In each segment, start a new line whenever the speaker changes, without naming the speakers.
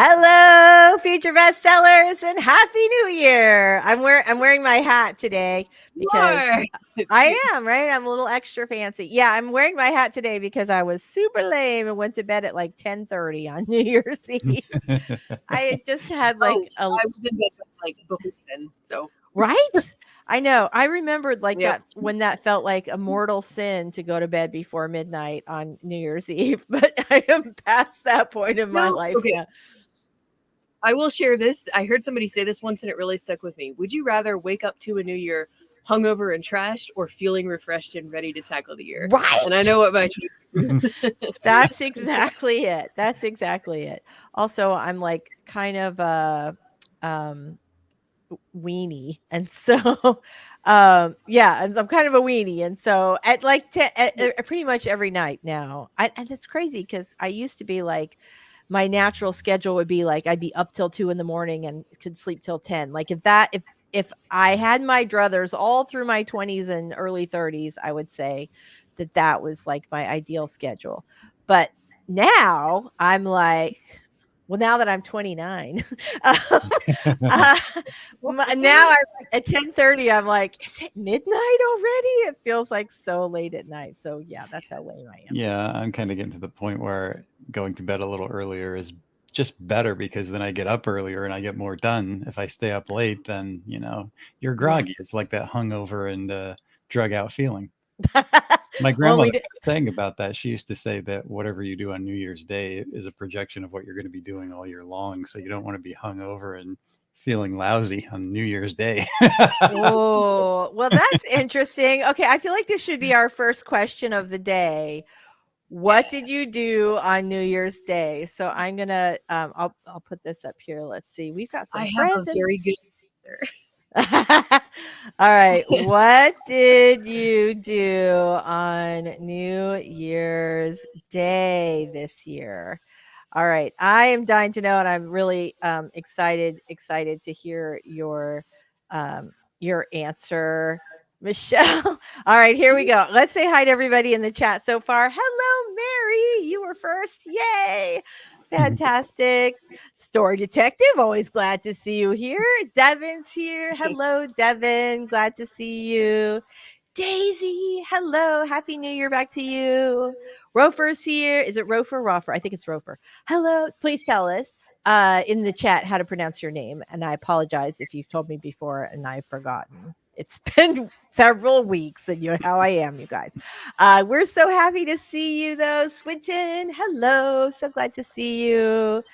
Hello, Future Bestsellers, and Happy New Year! I'm wearing my hat today because I am, right? I'm a little extra fancy. Yeah, I'm wearing my hat today because I was super lame and went to bed at like 10:30 on New Year's Eve. I just had like
I was in bed like before then, so
right? I know. I remembered like
Yep.
that when that felt like a mortal sin to go to bed before midnight on New Year's Eve, but I am past that point in my life
okay.
now.
I will share this. I heard somebody say this once and it really stuck with me. Would you rather wake up to a new year hungover and trashed or feeling refreshed and ready to tackle the year?
Right?
And I know what my choice is.
That's exactly it. That's exactly it. Also, I'm like kind of a weenie. And so yeah, and I'm kind of a weenie. And so at like pretty much every night now. And it's crazy because I used to be like my natural schedule would be like I'd be up till 2 in the morning and could sleep till 10. Like if I had my druthers all through my 20s and early 30s, I would say that was like my ideal schedule. But now I'm like, well, now that I'm 29, now I'm at 10:30. I'm like, is it midnight already? It feels like so late at night. So yeah, that's how lame I am.
Yeah, I'm kind of getting to the point where going to bed a little earlier is just better because then I get up earlier and I get more done. If I stay up late, then you're groggy. It's like that hungover and drug out feeling. My grandmother was saying about that. She used to say that whatever you do on New Year's Day is a projection of what you're going to be doing all year long. So you don't want to be hungover and feeling lousy on New Year's Day.
Oh, well, that's interesting. Okay, I feel like this should be our first question of the day. What did you do on New Year's Day? So I'm gonna I'll put this up here. Let's see. We've got some
I have a very good answer.
All right. What did you do on New Year's Day this year? All right. I am dying to know, and I'm really excited to hear your answer, Michelle. All right, here we go. Let's say hi to everybody in the chat so far. Hello, Mary. You were first. Yay. Fantastic. Story Detective, always glad to see you here. Devin's here. Hello, Devin. Glad to see you. Daisy, hello. Happy New Year back to you. Rofer's here. Is it Rofer or Rofer? I think it's Rofer. Hello. Please tell us in the chat how to pronounce your name. And I apologize if you've told me before and I've forgotten. It's been several weeks and you know how I am, you guys. We're so happy to see you though. Swinton, hello. So glad to see you.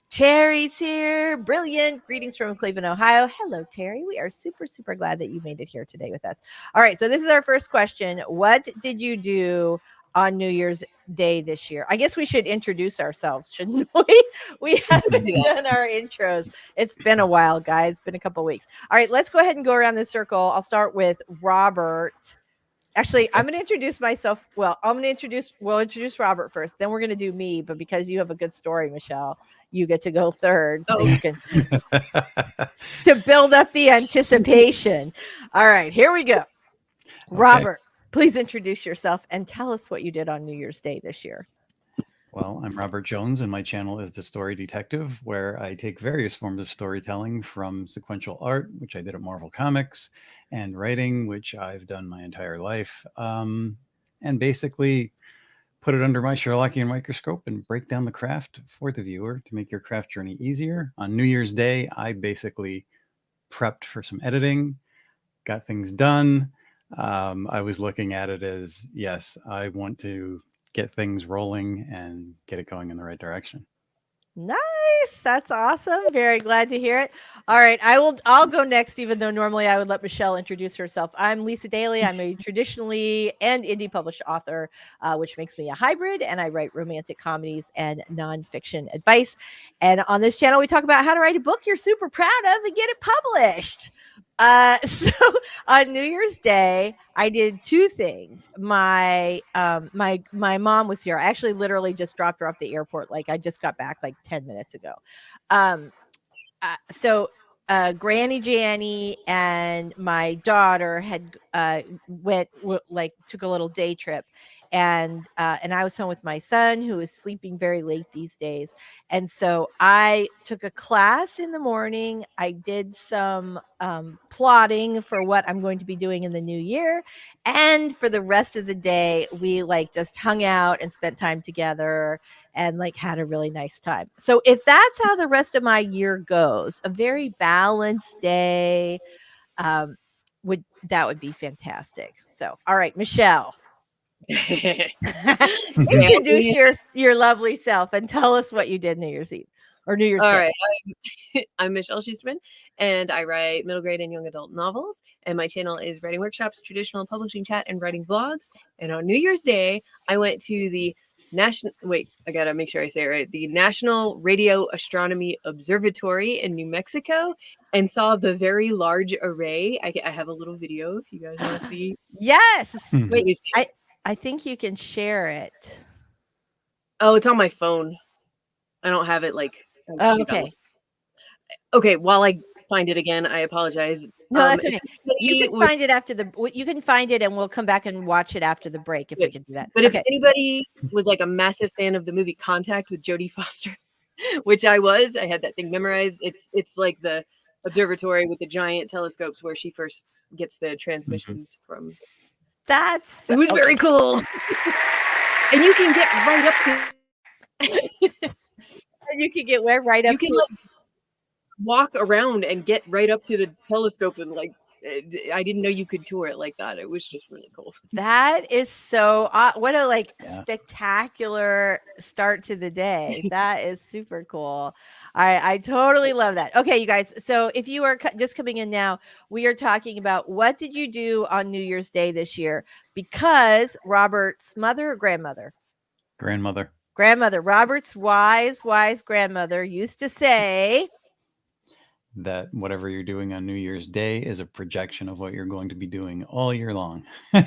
Terry's here. Brilliant. Greetings from Cleveland, Ohio. Hello, Terry. We are super, super glad that you made it here today with us. All right. So this is our first question. What did you do on New Year's Day this year? I guess we should introduce ourselves, shouldn't we? We haven't done our intros. It's been a while, guys. It's been a couple weeks. All right. Let's go ahead and go around the circle. I'll start with Robert. Actually, I'm going to introduce myself. Well, we'll introduce Robert first. Then we're going to do me. But because you have a good story, Michelle, you get to go third. So you can to build up the anticipation. All right, here we go. Okay. Robert, please introduce yourself and tell us what you did on New Year's Day this year.
Well, I'm Robert Jones, and my channel is The Story Detective, where I take various forms of storytelling from sequential art, which I did at Marvel Comics, and writing, which I've done my entire life, and basically put it under my Sherlockian microscope and break down the craft for the viewer to make your craft journey easier. On New Year's Day, I basically prepped for some editing, got things done. I was looking at it as, yes, I want to get things rolling and get it going in the right direction.
Nice. That's awesome. Very glad to hear it. All right. I'll go next, even though normally I would let Michelle introduce herself. I'm Lisa Daly. I'm a traditionally and indie published author, which makes me a hybrid, and I write romantic comedies and nonfiction advice. And on this channel, we talk about how to write a book you're super proud of and get it published. So on New Year's Day, I did two things. My mom was here. I actually literally just dropped her off the airport. Like I just got back like 10 minutes ago. So Granny Janny and my daughter had took a little day trip, and I was home with my son, who is sleeping very late these days. And so I took a class in the morning. I did some plotting for what I'm going to be doing in the new year. And for the rest of the day, we like just hung out and spent time together and like had a really nice time. So if that's how the rest of my year goes, a very balanced day, would be fantastic. So, all right, Michelle, introduce your lovely self and tell us what you did New Year's Eve or New Year's Day.
All right. I'm Michelle Schusterman, and I write middle grade and young adult novels. And my channel is Writing Workshops, Traditional Publishing Chat, and Writing Vlogs. And on New Year's Day, I went to the I gotta make sure I say it right. The National Radio Astronomy Observatory in New Mexico, and saw the very large array. I have a little video if you guys want to see.
Yes. Wait, I think you can share it.
Oh, it's on my phone. I don't have it like.
Oh, okay.
Okay. While I find it again, I apologize.
No, that's okay. You can find it after you can find it, and we'll come back and watch it after the break if we can do that.
But if anybody was like a massive fan of the movie Contact with Jodie Foster, which I was, I had that thing memorized. It's like the observatory with the giant telescopes where she first gets the transmissions from. It was very cool. And you can get right up to.
And you can get where right up.
You can like walk around and get right up to the telescope, and like I didn't know you could tour it like that. It was just really cool.
That is so what a spectacular start to the day. That is super cool. I totally love that. Okay, you guys. So if you are just coming in now, we are talking about what did you do on New Year's Day this year? Because Robert's mother or grandmother? Grandmother. Robert's wise grandmother used to say
that whatever you're doing on New Year's Day is a projection of what you're going to be doing all year long.
All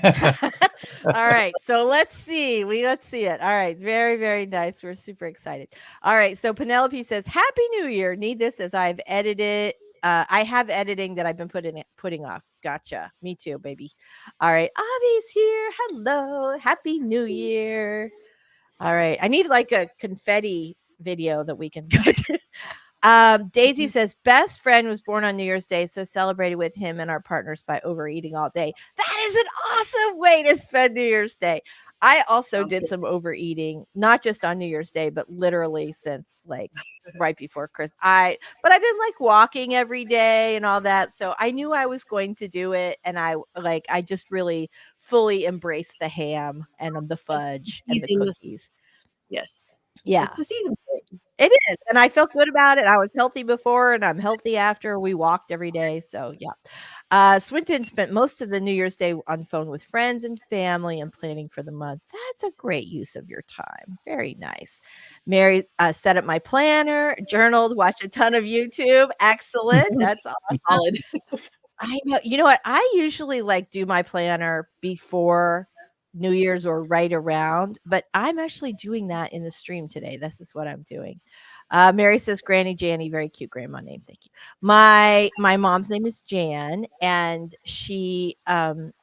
right. So let's see. Let's see it. All right. Very, very nice. We're super excited. All right. So Penelope says, Happy New Year. Need this as I've edited. I have editing that I've been putting off. Gotcha. Me too, baby. All right. Avi's here. Hello. Happy New Year. All right. I need like a confetti video that we can go to. Daisy says, best friend was born on New Year's Day, so celebrated with him and our partners by overeating all day. That is an awesome way to spend New Year's Day. I also did some overeating, not just on New Year's Day, but literally since like right before Christmas. But I've been like walking every day and all that, so I knew I was going to do it, and I just really fully embraced the ham and the fudge and the cookies.
Yes.
Yeah.
It's the season.
It is. And I felt good about it. I was healthy before and I'm healthy after. We walked every day. So yeah. Swinton spent most of the New Year's Day on phone with friends and family and planning for the month. That's a great use of your time. Very nice. Mary set up my planner, journaled, watched a ton of YouTube. Excellent. That's awesome. I know. You know what? I usually do my planner before New Year's or right around, but I'm actually doing that in the stream today. This is what I'm doing. Mary says, Granny Janny, very cute grandma name. Thank you. My mom's name is Jan, and she,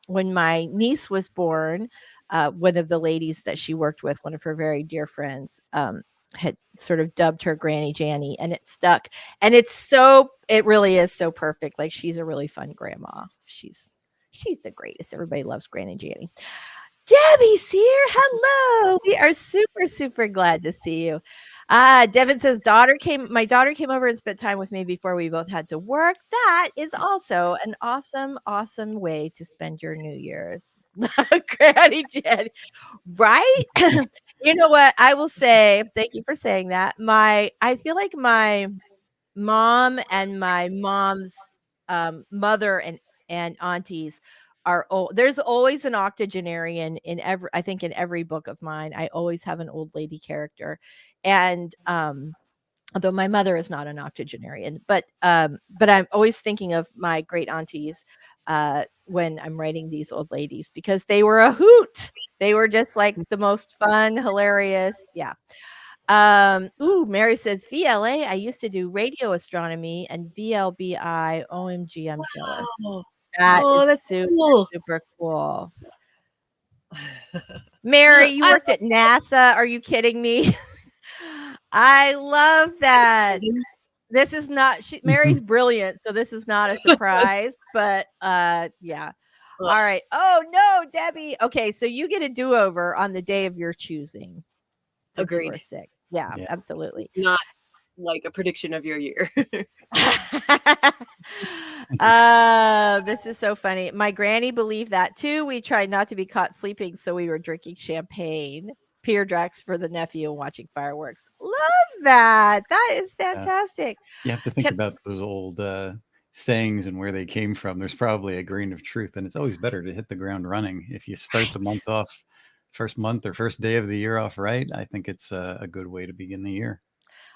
when my niece was born, one of the ladies that she worked with, one of her very dear friends, had sort of dubbed her Granny Janny, and it stuck. And it really is so perfect. Like, she's a really fun grandma. She's the greatest. Everybody loves Granny Janny. Debbie's here. Hello. We are super, super glad to see you. Devin says, my daughter came over and spent time with me before we both had to work. That is also an awesome, awesome way to spend your New Year's. Granny Jenny. Right? You know what? I will say, thank you for saying that. I feel like my mom and my mom's mother and aunties are old. There's always an octogenarian in every book of mine. I always have an old lady character. And although my mother is not an octogenarian, but I'm always thinking of my great aunties when I'm writing these old ladies, because they were a hoot. They were just like the most fun, hilarious. Yeah. Mary says, VLA, I used to do radio astronomy, and VLBI, OMG, I'm jealous. That's super, super cool. Mary, you worked at NASA. Are you kidding me? I love that. This is not Mary's brilliant, so this is not a surprise, but yeah. All right. Oh no, Debbie. Okay, so you get a do-over on the day of your choosing. Since you
Agreed.
were sick. Yeah,
Yeah.
absolutely.
Not like a prediction of your year.
This is so funny. My granny believed that too. We tried not to be caught sleeping, so we were drinking champagne, peer drinks for the nephew, and watching fireworks. Love that. That is fantastic.
You have to think about those old sayings and where they came from. There's probably a grain of truth, and it's always better to hit the ground running. If you start the month off, first month or first day of the year off right, I think it's a good way to begin the year.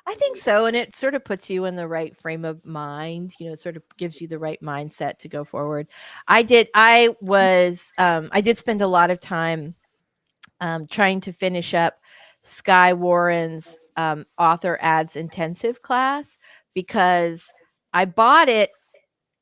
I think so. And it sort of puts you in the right frame of mind, sort of gives you the right mindset to go forward. I did spend a lot of time trying to finish up Sky Warren's author ads intensive class, because I bought it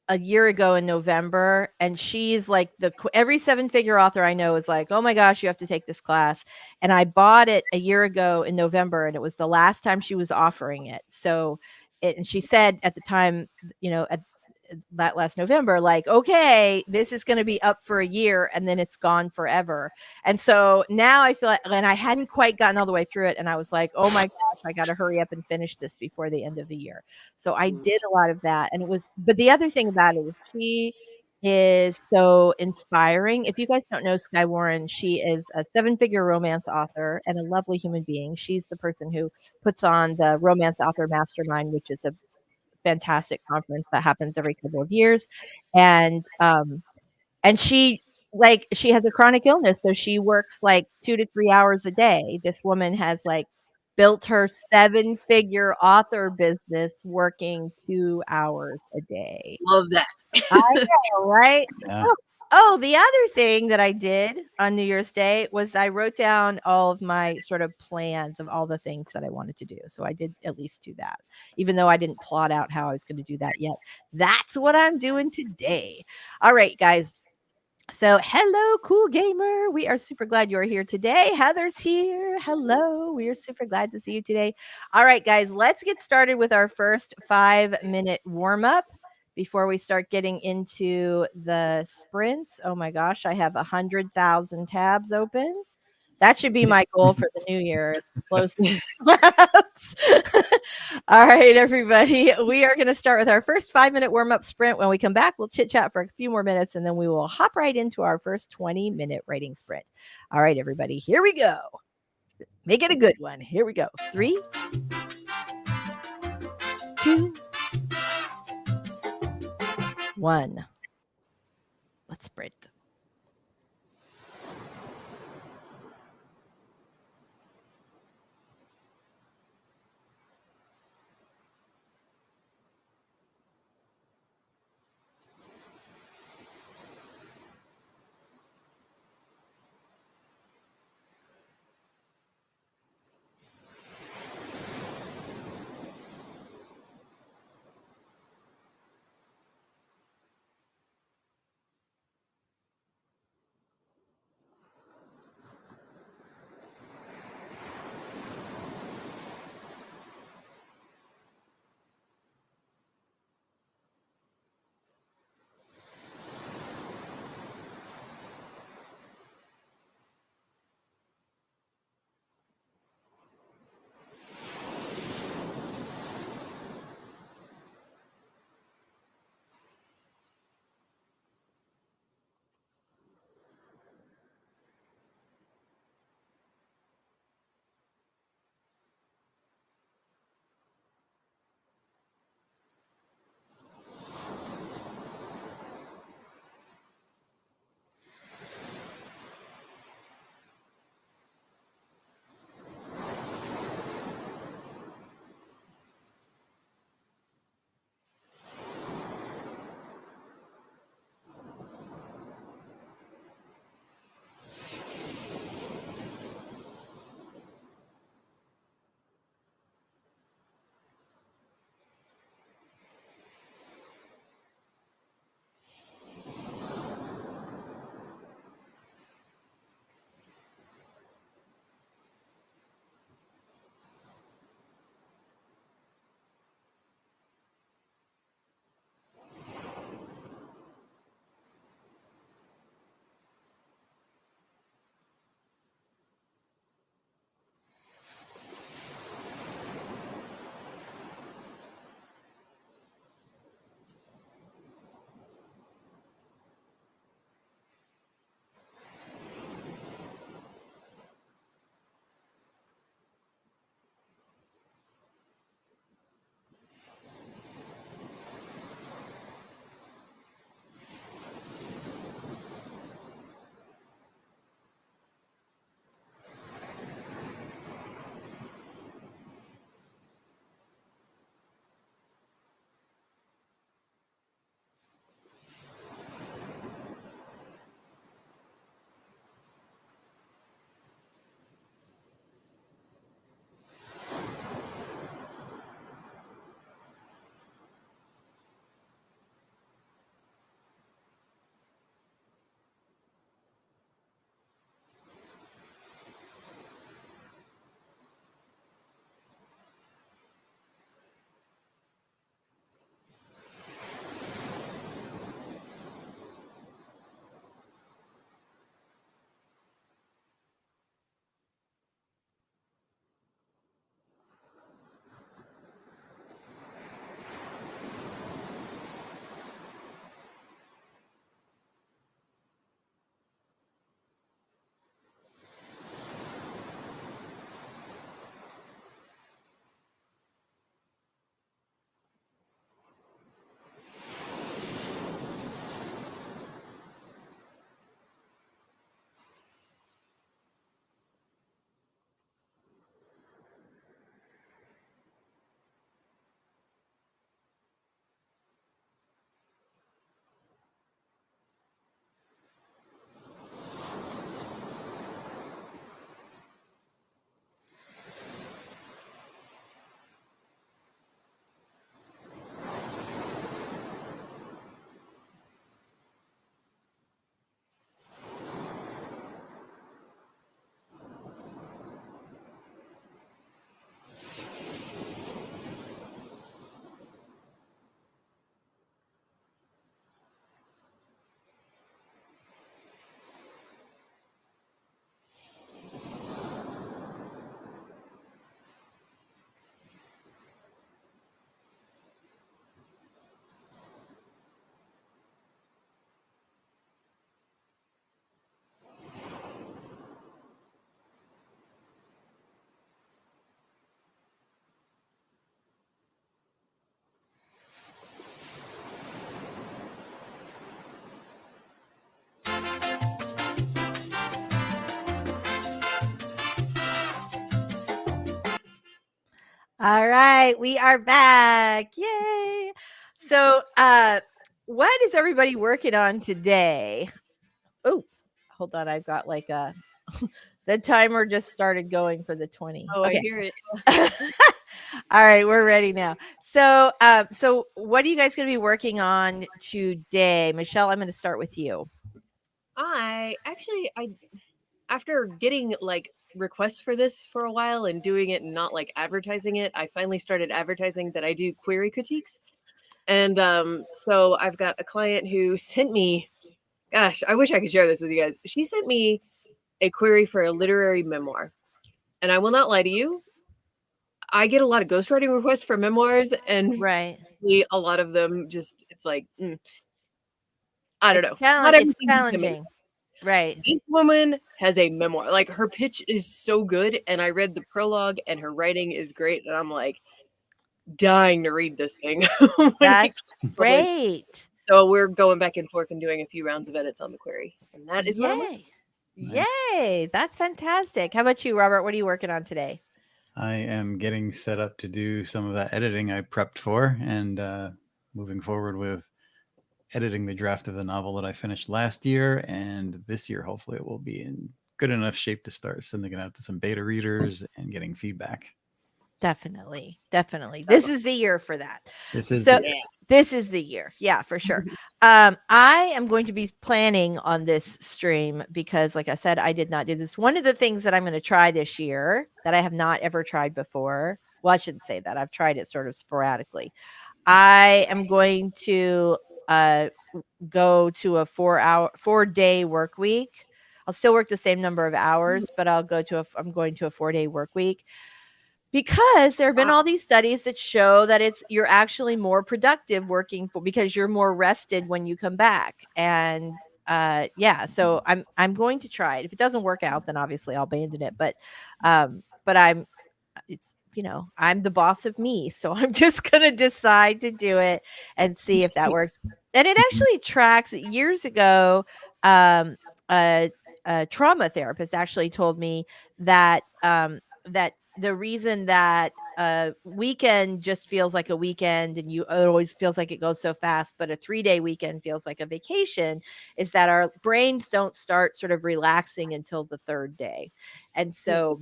a year ago in November, and she's like every 7-figure author I know is like, oh my gosh, you have to take this class. And I bought it a year ago in November, and it was the last time she was offering it. So and she said at the time, at that last November, like, okay, this is going to be up for a year and then it's gone forever. And so now I feel like, and I hadn't quite gotten all the way through it, and I was like, oh my gosh, I got to hurry up and finish this before the end of the year. So I did a lot of that. And but the other thing about it is she is so inspiring. If you guys don't know Sky Warren, she is a 7-figure romance author and a lovely human being. She's the person who puts on the Romance Author Mastermind, which is a fantastic conference that happens every couple of years. And she has a chronic illness, so she works like 2 to 3 hours a day. This woman has like built her 7-figure author business working 2 hours a day.
Love that.
I know, right?
Yeah.
Oh, the other thing that I did on New Year's Day was I wrote down all of my sort of plans of all the things that I wanted to do. So I did at least do that, even though I didn't plot out how I was going to do that yet. That's what I'm doing today. All right, guys. So hello, cool gamer. We are super glad you're here today. Heather's here. Hello. We are super glad to see you today. All right, guys, let's get started with our first 5-minute warm-up before we start getting into the sprints. Oh my gosh, I have 100,000 tabs open. That should be my goal for the new year. It's close to All right, everybody. We are going to start with our first 5-minute warm-up sprint. When we come back, we'll chit-chat for a few more minutes, and then we will hop right into our first 20-minute writing sprint. All right, everybody. Here we go. Make it a good one. Here we go. 3, 2, 1. Let's sprint. All right, we are back. Yay. So, what is everybody working on today? Oh, hold on. I've got like a the timer just started going for the 20.
Oh, I
Okay.
hear it.
All right, we're ready now. So, so what are you guys going to be working on today? Michelle, I'm going to start with you.
I after getting like requests for this for a while and doing it and not like advertising it, I finally started advertising that I do query critiques. And so I've got a client who sent me, gosh, I wish I could share this with you guys. She sent me a query for a literary memoir. And I will not lie to you, I get a lot of ghostwriting requests for memoirs, and
Right.
a lot of them just, it's like, I don't
It's
know. Not
it's
everything to me.
challenging. Right.
This woman has a memoir. Like, her pitch is so good, and I read the prologue, and her writing is great, and I'm like dying to read this thing. when it
That's
gets published.
great.
So we're going back and forth and doing a few rounds of edits on the query, and that is what I'm working.
Yay. Yay. That's fantastic. How about you, Robert? What are you working on today?
I am getting set up to do some of that editing I prepped for, and moving forward with editing the draft of the novel that I finished last year. And this year, hopefully, it will be in good enough shape to start sending it out to some beta readers and getting feedback.
Definitely. Definitely. This is the year for that.
This is
So
the year.
this is the year. Yeah, for sure. I am going to be planning on this stream because, like I said, I did not do this. One of the things that I'm going to try this year that I have not ever tried before. Well, I shouldn't say that. I've tried it sort of sporadically. I am going to go to a 4-day work week. I'll still work the same number of hours, but I'm going to a 4-day work week. Because there have been all these studies that show that you're actually more productive working because you're more rested when you come back. And so I'm going to try it. If it doesn't work out, then obviously I'll abandon it. But I'm the boss of me, so I'm just gonna decide to do it and see if that works. And it actually tracks. Years ago, a trauma therapist actually told me that that the reason that a weekend just feels like a weekend and it always feels like it goes so fast, but a 3-day weekend feels like a vacation, is that our brains don't start sort of relaxing until the 3rd day. And so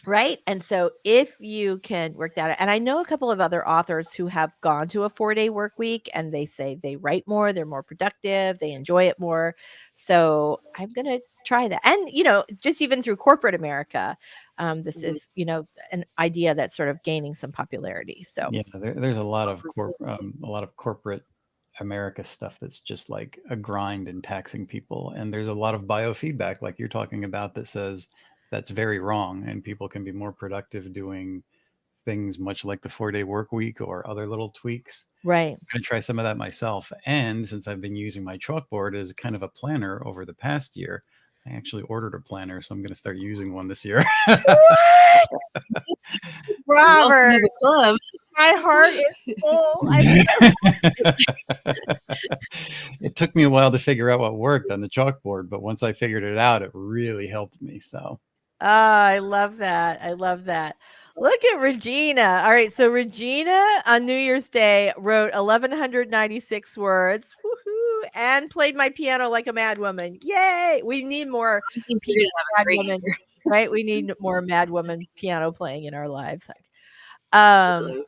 right. And so if you can work that out, and I know a couple of other authors who have gone to a 4-day work week and they say they write more, they're more productive, they enjoy it more. So I'm going to try that. And, just even through corporate America, this is, an idea that's sort of gaining some popularity. So
yeah, there's a lot of corporate America stuff that's just like a grind and taxing people. And there's a lot of biofeedback like you're talking about that says that's very wrong, and people can be more productive doing things much like the 4-day work week or other little tweaks.
Right.
I'm going to try some of that myself. And since I've been using my chalkboard as kind of a planner over the past year, I actually ordered a planner, so I'm going to start using one this year.
Robert,
the club.
my heart is full.
It took me a while to figure out what worked on the chalkboard, but once I figured it out, it really helped me. So
I love that. I love that. Look at Regina. All right. So Regina on New Year's Day wrote 1,196 words. Woohoo! And played my piano like a mad woman. Yay! We need more mad woman, right? We need more mad woman piano playing in our lives. Oh,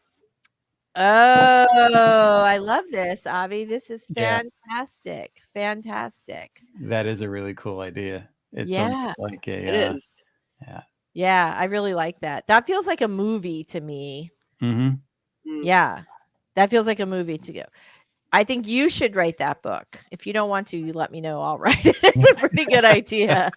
I love this, Avi. This is fantastic. Yeah. Fantastic.
That is a really cool idea. It's like
it is.
Yeah.
Yeah, I really like that. That feels like a movie to me.
Mm-hmm.
Yeah, that feels like a movie to go. I think you should write that book. If you don't want to, you let me know. I'll write it. It's a pretty good idea.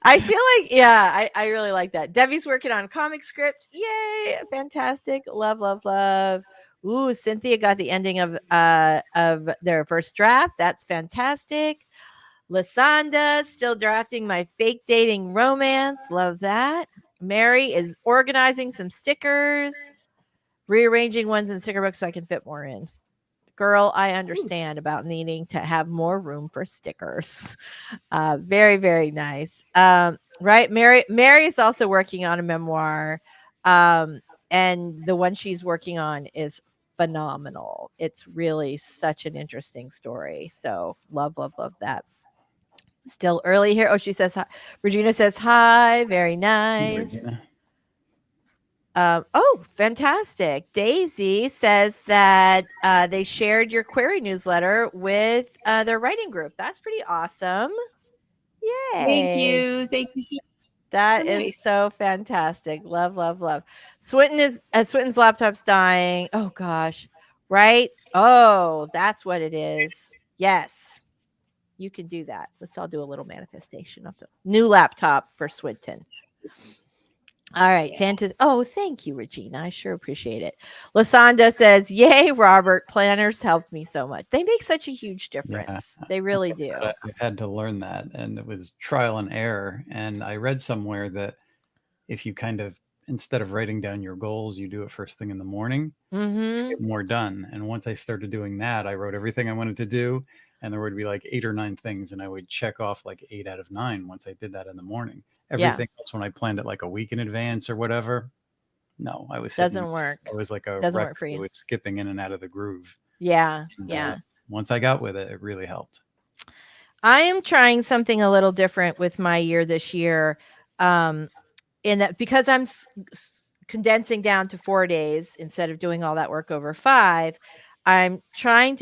I feel like, I really like that. Debbie's working on a comic script. Yay. Fantastic. Love, love, love. Ooh, Cynthia got the ending of their first draft. That's fantastic. Lasanda still drafting my fake dating romance. Love that. Mary is organizing some stickers, rearranging ones in sticker books so I can fit more in. Girl, I understand about needing to have more room for stickers. Very, very nice. Right. Mary is also working on a memoir. and the one she's working on is phenomenal. It's really such an interesting story. So love, love, love that. Still early here. Oh, she says hi. Regina says hi. Very nice.
Regina.
Oh, fantastic. Daisy says that they shared your query newsletter with their writing group. That's pretty awesome. Yay.
Thank you. Thank you so
That
So
is
nice.
so fantastic. Love, love, love. Swinton's laptop's dying. Oh gosh. Right? Oh, that's what it is. Yes. You can do that. Let's all do a little manifestation of the new laptop for Swinton. All right,
Yeah.
fantastic. Oh, thank you, Regina. I sure appreciate it. Lasanda says, "Yay, Robert! Planners helped me so much. They make such a huge difference. They really
Like I
do."
said, I've had to learn that, and it was trial and error. And I read somewhere that if you kind of, instead of writing down your goals, you do it first thing in the morning,
Mm-hmm.
get more done. And once I started doing that, I wrote everything I wanted to do, and there would be like 8 or 9 things, and I would check off like 8 out of 9 once I did that in the morning. Everything else, when I planned it like a week in advance or whatever, no, I was hitting
Doesn't work.
I was like a
Doesn't
wreck
work for you.
with skipping in and out of the groove.
Yeah,
And,
yeah.
once I got with it, it really helped.
I am trying something a little different with my year this year. In that, because I'm condensing down to 4 days instead of doing all that work over 5, I'm trying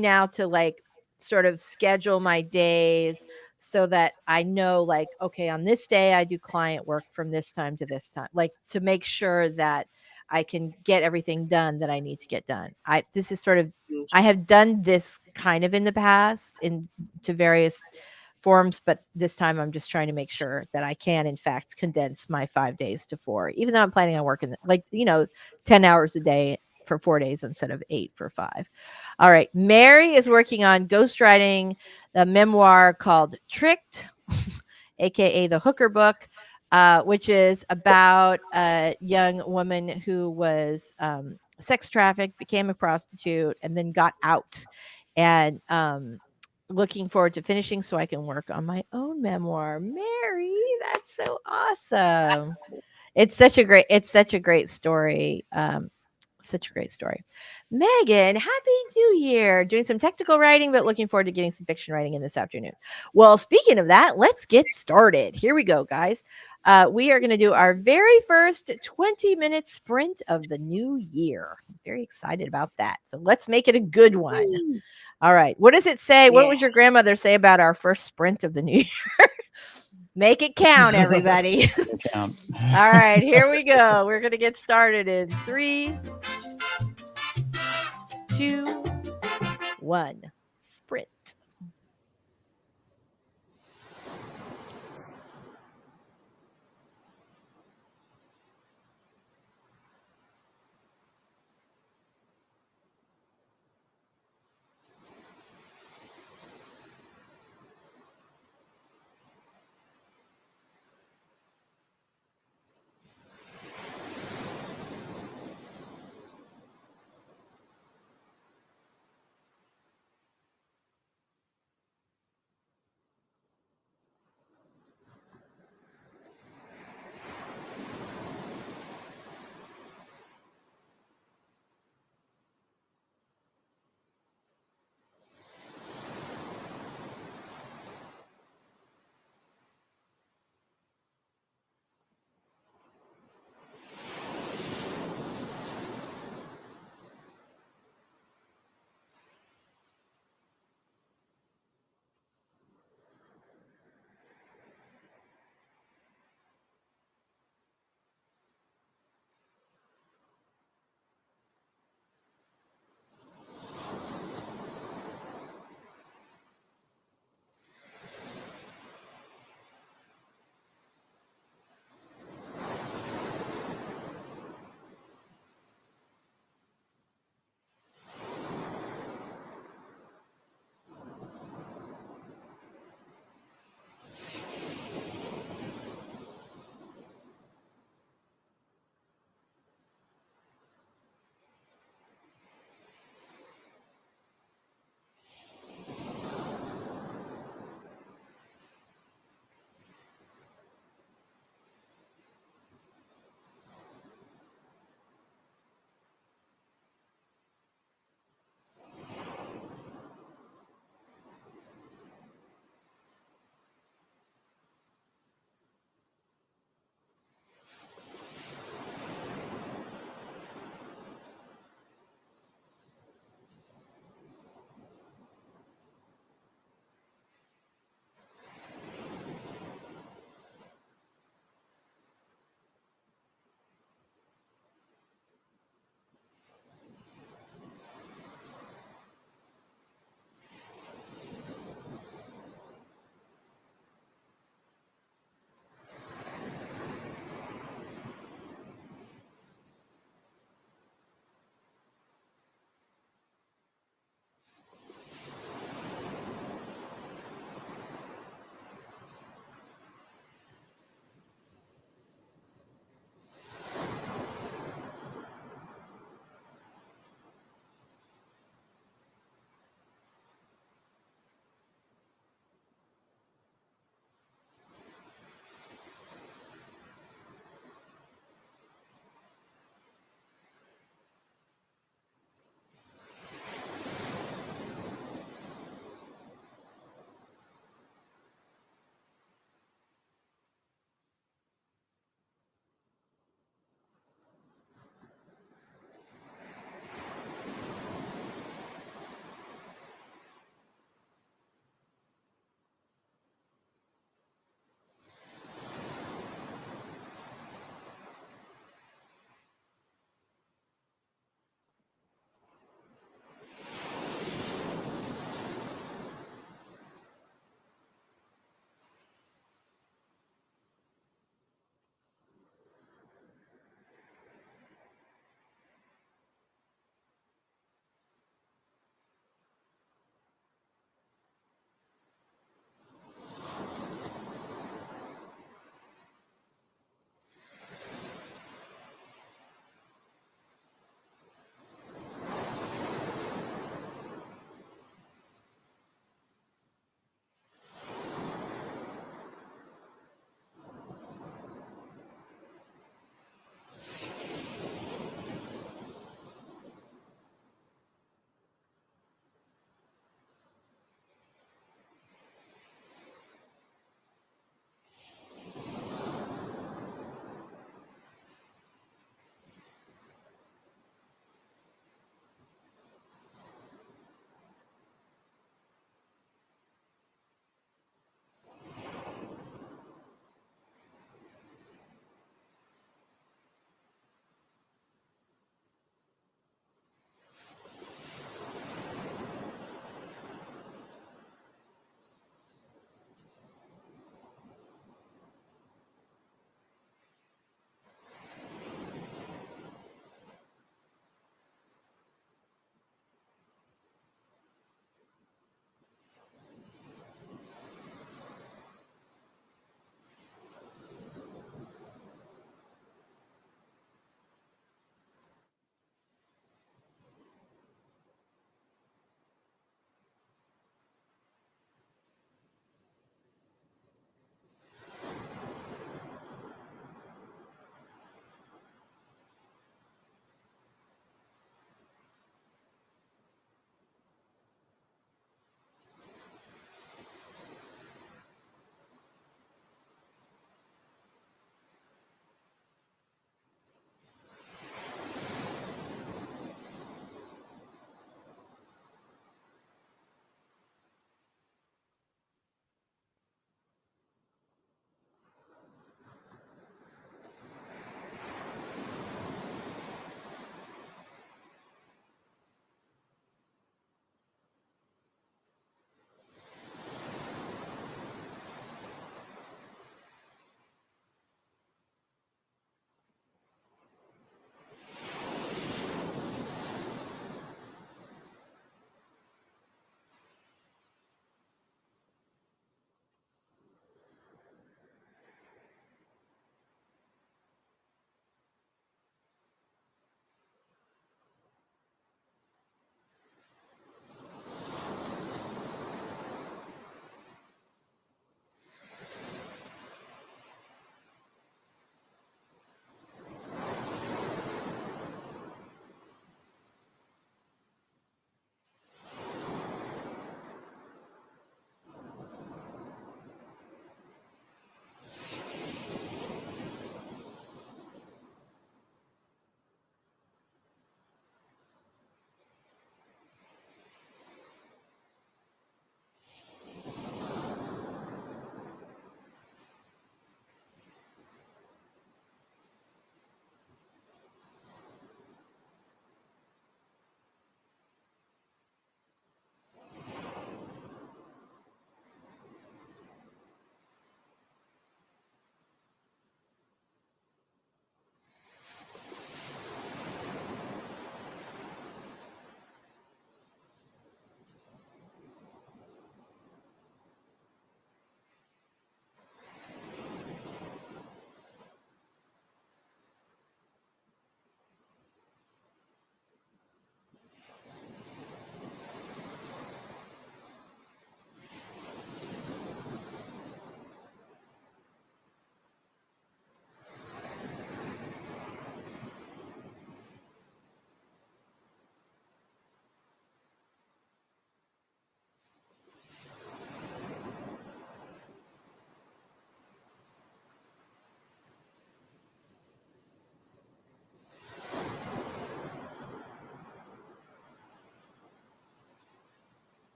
now to like sort of schedule my days so that I know, like, okay, on this day I do client work from this time to this time, like to make sure that I can get everything done that I need to get done. This is sort of, I have done this kind of in the past to various forms, but this time I'm just trying to make sure that I can, in fact, condense my 5 days to 4, even though I'm planning on working 10 hours a day for 4 days instead of 8 for 5. All right. Mary is working on ghostwriting the memoir called Tricked, aka the Hooker Book, which is about a young woman who was sex trafficked, became a prostitute, and then got out. And looking forward to finishing so I can work on my own memoir. Mary, that's so awesome. It's such a great story. Such a great story. Megan, happy New Year. Doing some technical writing, but looking forward to getting some fiction writing in this afternoon. Well, speaking of that, let's get started. Here we go, guys. We are going to do our very first 20-minute sprint of the new year. I'm very excited about that. So let's make it a good one. All right. What does it say? What would your grandmother say about our first sprint of the new year? Make it count, everybody.
Count.
All right, here we go. We're going to get started in 3, 2, 1. Sprint.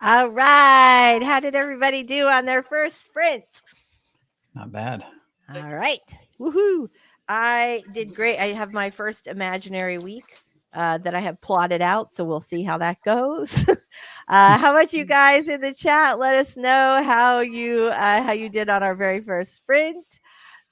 All right. How did everybody do on their first sprint?
Not bad.
All right. Woohoo. I did great. I have my first imaginary week that I have plotted out. So we'll see how that goes. How about you guys in the chat? Let us know how you did on our very first sprint.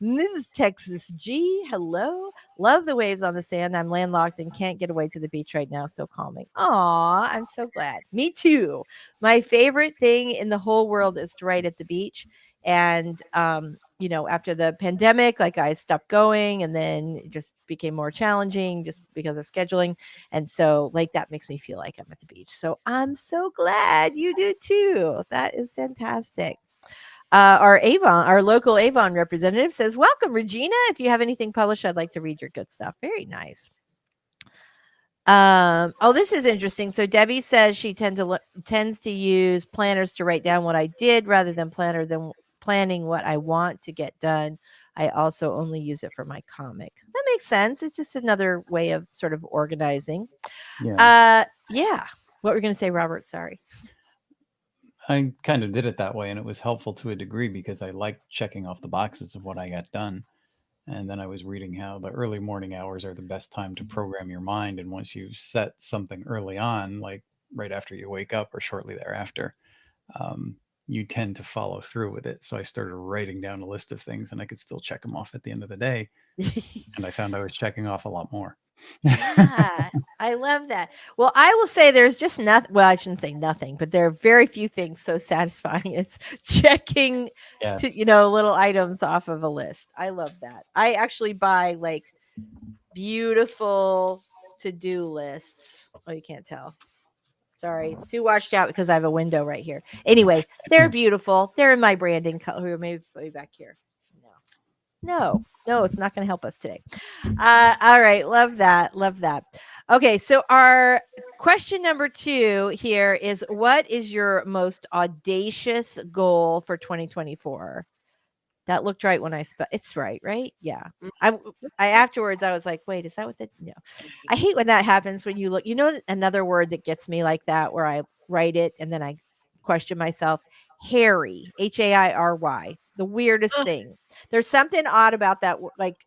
Mrs. Texas G, hello. Love the waves on the sand. I'm landlocked and can't get away to the beach right now. So calming. Aw, I'm so glad. Me too. My favorite thing in the whole world is to write at the beach. And after the pandemic, like I stopped going and then it just became more challenging just because of scheduling. And so like that makes me feel like I'm at the beach. So I'm so glad you do too. That is fantastic. Our local Avon representative says, welcome, Regina. If you have anything published, I'd like to read your good stuff. Very nice. This is interesting. So Debbie says she tends to use planners to write down what I did rather than planning what I want to get done. I also only use it for my comic. That makes sense. It's just another way of sort of organizing.
Yeah.
What were you going to say, Robert? Sorry.
I kind of did it that way, and it was helpful to a degree because I liked checking off the boxes of what I got done. And then I was reading how the early morning hours are the best time to program your mind. And once you set something early on, like right after you wake up or shortly thereafter, you tend to follow through with it. So I started writing down a list of things, and I could still check them off at the end of the day. And I found I was checking off a lot more.
Yeah, I love that. Well, I will say there's just nothing. Well, I shouldn't say nothing, but there are very few things so satisfying as checking
Yes.
little items off of a list. I love that. I actually buy like beautiful to-do lists. Oh, you can't tell. Sorry, it's too washed out because I have a window right here. Anyway, they're beautiful. They're in my branding color. Maybe back here. No, it's not going to help us today. All right. Love that. Okay. So our question number 2 here is, what is your most audacious goal for 2024? That looked right when I spelled. It's right? Yeah. I afterwards I was like, wait, is that what no. I hate when that happens when you look, another word that gets me like that, where I write it and then I question myself. Harry, Hairy, the weirdest thing. There's something odd about that. Like,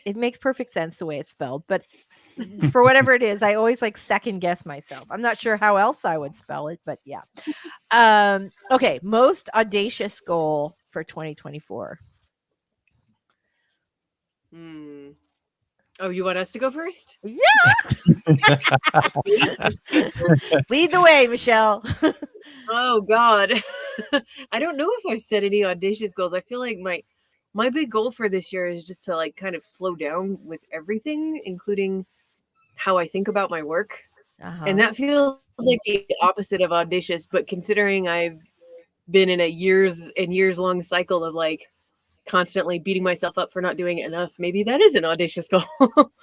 it makes perfect sense the way it's spelled, but for whatever it is, I always like second guess myself. I'm not sure how else I would spell it, but yeah. Okay. Most audacious goal for 2024.
Oh, you want us to go first?
Yeah. Lead the way, Michelle.
Oh God. I don't know if I've set any audacious goals. I feel like my big goal for this year is just to like kind of slow down with everything, including how I think about my work. And that feels like the opposite of audacious, but considering I've been in a years and years long cycle of like constantly beating myself up for not doing enough, maybe that is an audacious goal.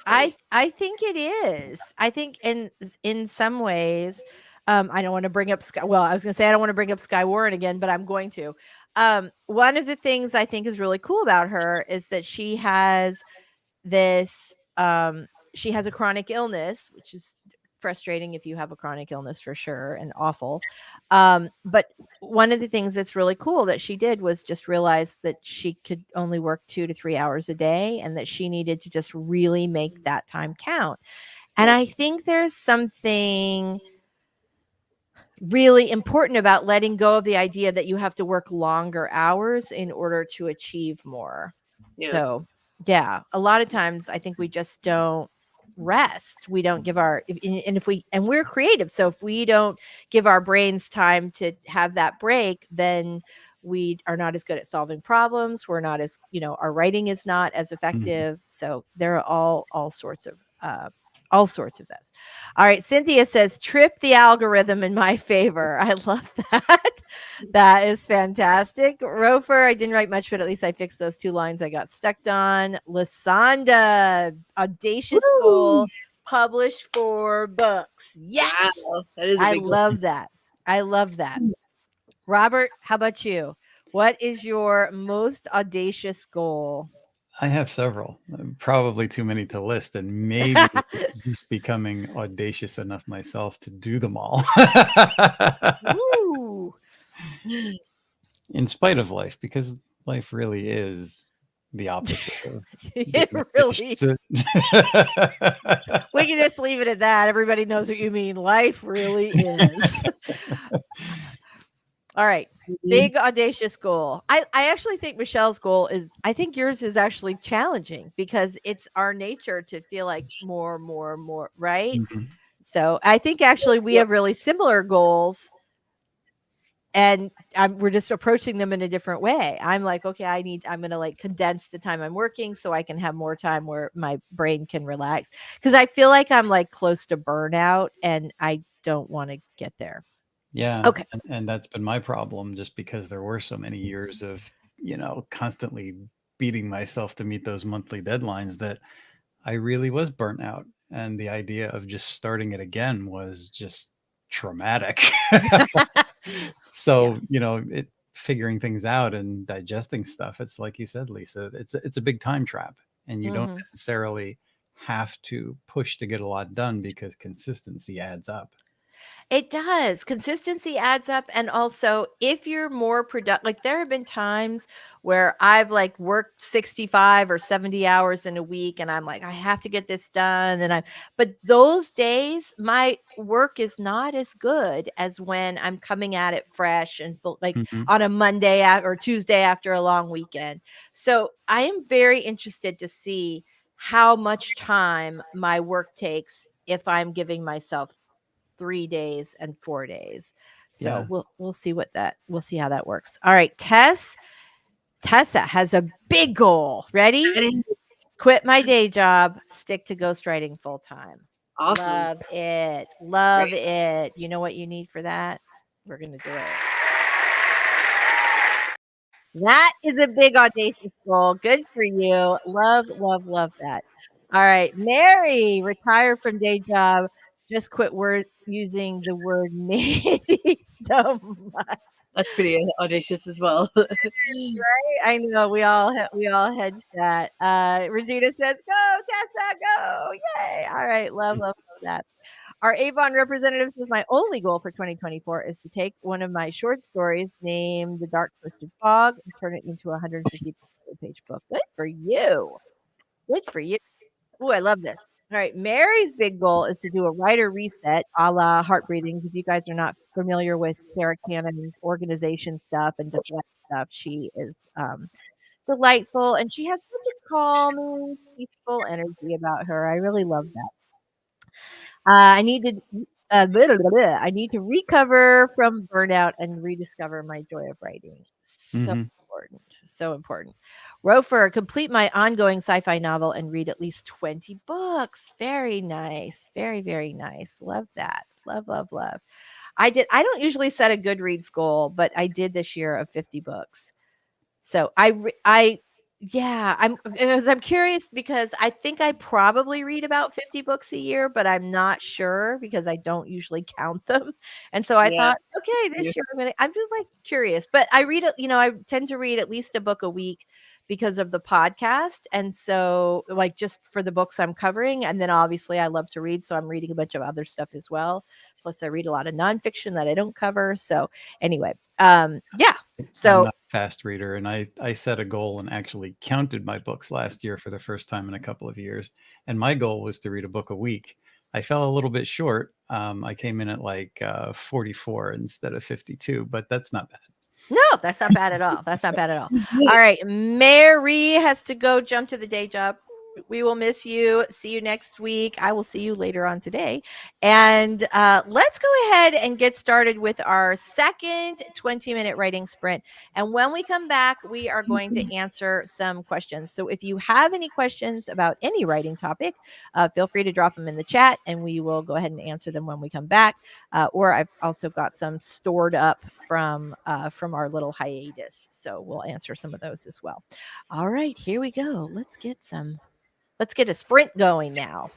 I think it is. I think in some ways, I don't want to bring up I was going to say I don't want to bring up Sky Warren again, but I'm going to. One of the things I think is really cool about her is that she has this. She has a chronic illness, which is frustrating if you have a chronic illness, for sure, and awful. But one of the things that's really cool that she did was just realize that she could only work 2 to 3 hours a day, and that she needed to just really make that time count. And I think there's something really important about letting go of the idea that you have to work longer hours in order to achieve more. Yeah. So yeah, a lot of times I think we just don't rest. We don't give and we're creative. So if we don't give our brains time to have that break, then we are not as good at solving problems. We're not as, our writing is not as effective. So there are all sorts of this. All right. Cynthia says, trip the algorithm in my favor. I love that. That is fantastic. Rofer, I didn't write much, but at least I fixed those 2 lines I got stuck on. Lasanda, audacious goal, publish 4 books. Yes. Wow, that is a big love that. I love that. Robert, how about you? What is your most audacious goal?
I have several, probably too many to list, and maybe just becoming audacious enough myself to do them all. In spite of life, because life really is the opposite of
It
getting
really.
finished.
We can just leave it at that. Everybody knows what you mean. Life really is. All right. Big audacious goal. I actually think Michelle's goal is, I think yours is actually challenging because it's our nature to feel like more, right?
Mhm.
So I think actually we have really similar goals, and we're just approaching them in a different way. I'm like, okay, I'm going to like condense the time I'm working so I can have more time where my brain can relax. Cause I feel like I'm like close to burnout and I don't want to get there.
Yeah,
Okay.
and that's been my problem just because there were so many years of, constantly beating myself to meet those monthly deadlines that I really was burnt out. And the idea of just starting it again was just traumatic.
Yeah.
So, figuring things out and digesting stuff, it's like you said, Lisa, it's a big time trap. And you don't
Mhm.
necessarily have to push to get a lot done because consistency adds up.
It does. Consistency adds up. And also, if you're more productive, like there have been times where I've like worked 65 or 70 hours in a week and I'm like, I have to get this done. But those days, my work is not as good as when I'm coming at it fresh and like
Mhm.
on a Monday or Tuesday after a long weekend. So I am very interested to see how much time my work takes if I'm giving myself 3 days and 4 days. So
Yeah.
we'll see we'll see how that works. All right, Tessa has a big goal. Ready? Quit my day job, stick to ghostwriting full time.
Awesome.
Love it. Love it. You know what you need for that? We're going to do it. That is a big audacious goal. Good for you. Love, love, love that. All right, Mary, retire from day job. Just quit using the word maybe so much.
That's pretty audacious as well.
Right? I know we all hedged that. Regina says, "Go, Tessa, go! Yay! All right, love, love, love that." Our Avon representative says, "My only goal for 2024 is to take one of my short stories named The Dark Twisted Fog and turn it into a 150-page book." Good for you. Good for you. Ooh, I love this. All right. Mary's big goal is to do a writer reset a la Heart Breathings. If you guys are not familiar with Sarah Cannon's organization stuff and just life stuff, she is delightful and she has such a calming, peaceful energy about her. I really love that. I need to I need to recover from burnout and rediscover my joy of writing. So
Mhm.
important. So important. Rofer, complete my ongoing sci-fi novel and read at least 20 books. Very nice. Very, very nice. Love that. Love, love, love. I don't usually set a Goodreads goal, but I did this year of 50 books. So yeah, I'm curious because I think I probably read about 50 books a year, but I'm not sure because I don't usually count them. And so I
Yeah.
thought, okay, this year I'm just like curious, but I tend to read at least a book a week because of the podcast. And so like just for the books I'm covering. And then obviously I love to read. So I'm reading a bunch of other stuff as well. Plus I read a lot of nonfiction that I don't cover. So anyway, yeah.
I'm
So
not a fast reader, and I set a goal and actually counted my books last year for the first time in a couple of years. And my goal was to read a book a week. I fell a little bit short. I came in at like 44 instead of 52, but that's not bad.
no, that's not bad at all. That's not bad at all. All right. Mary has to go jump to the day job. We will miss you. See you next week. I will see you later on today. And let's go ahead and get started with our second 20-minute writing sprint. And when we come back, we are going to answer some questions. So if you have any questions about any writing topic, feel free to drop them in the chat and we will go ahead and answer them when we come back. Or I've also got some stored up from our little hiatus. So we'll answer some of those as well. All right, here we go. Let's get a sprint going now.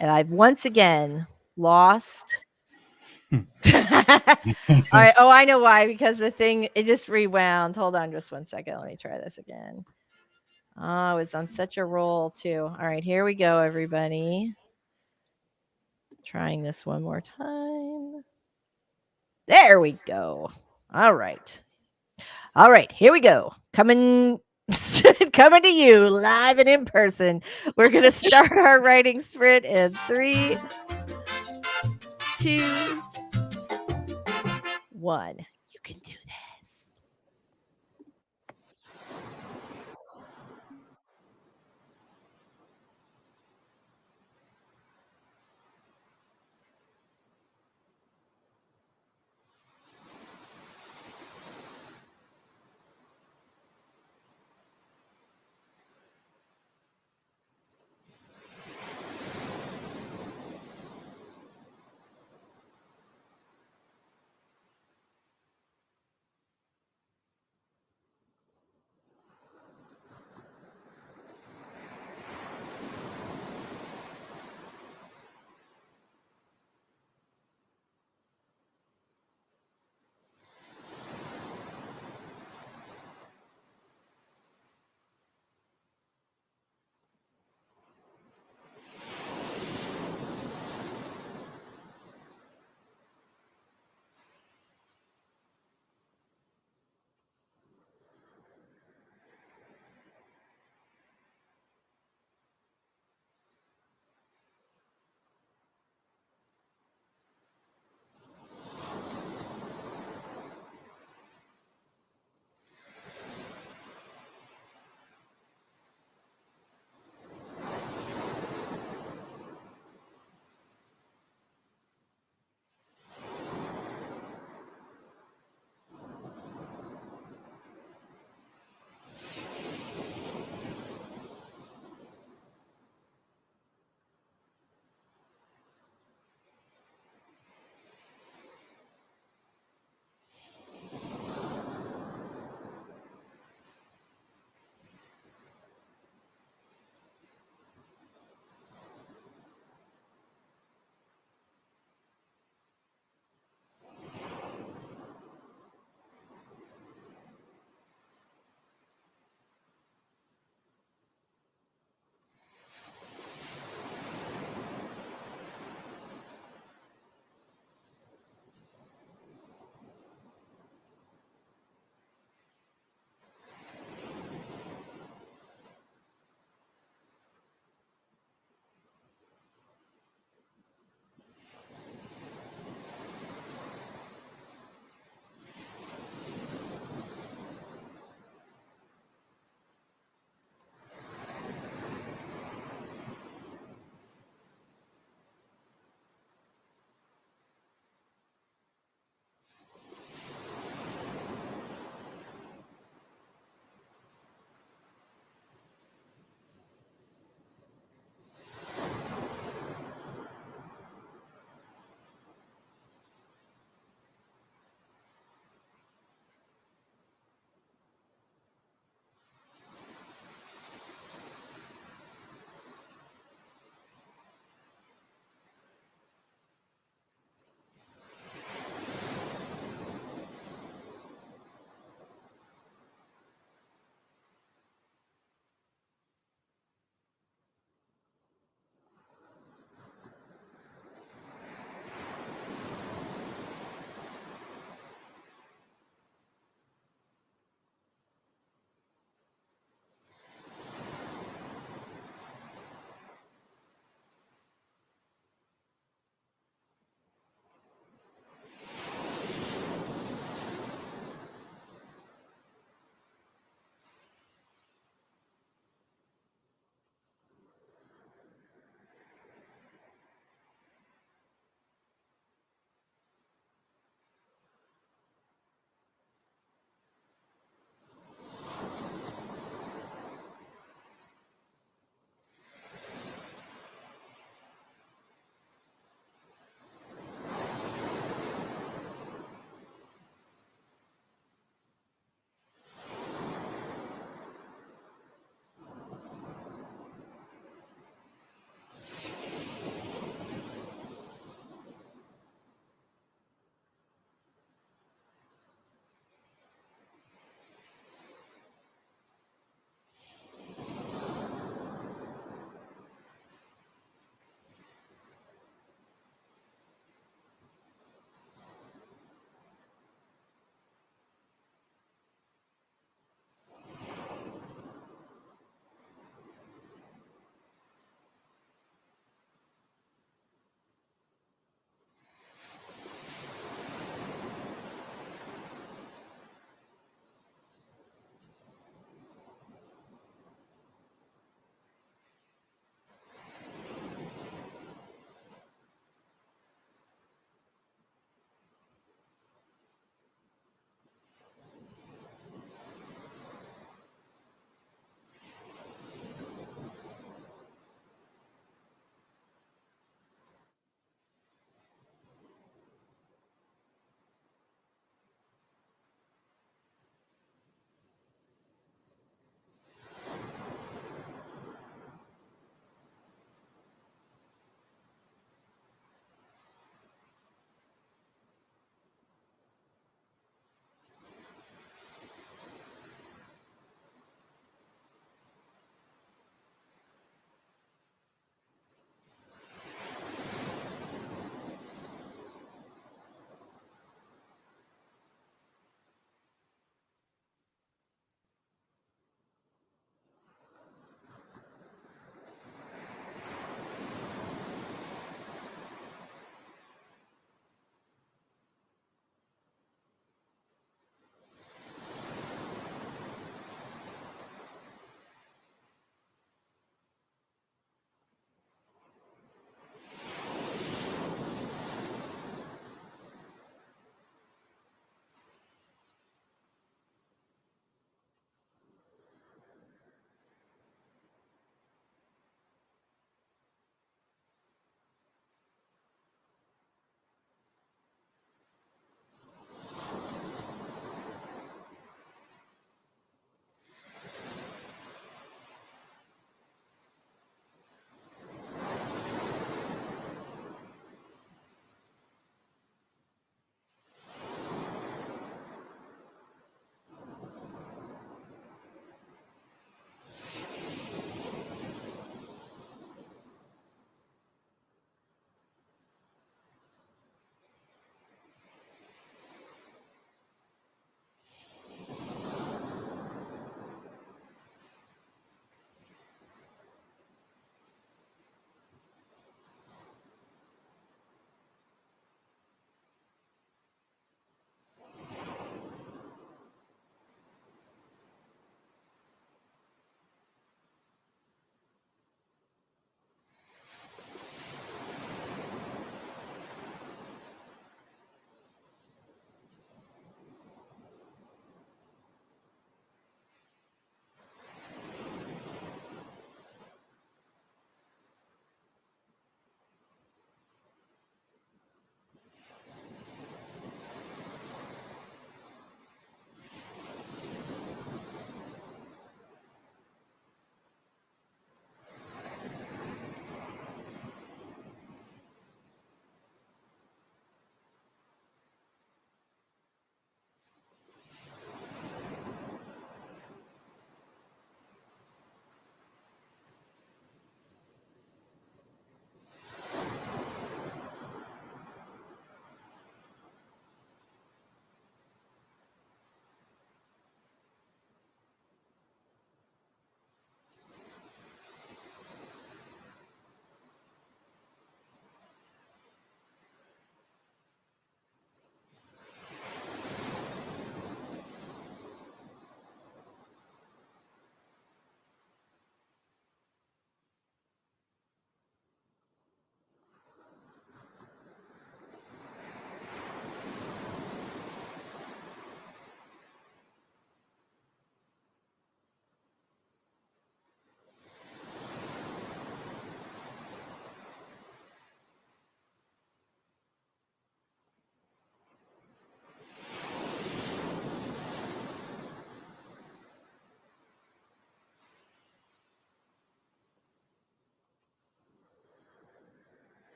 And I've once again lost. All right. Oh, I know why. Because it just rewound. Hold on just 1 second. Let me try this again. Oh, I was on such a roll too. All right, here we go, everybody. Trying this one more time. There we go. All right. All right, here we go. Coming coming to you live and in person. We're going to start our writing sprint in 3, 2, 1. You can do this.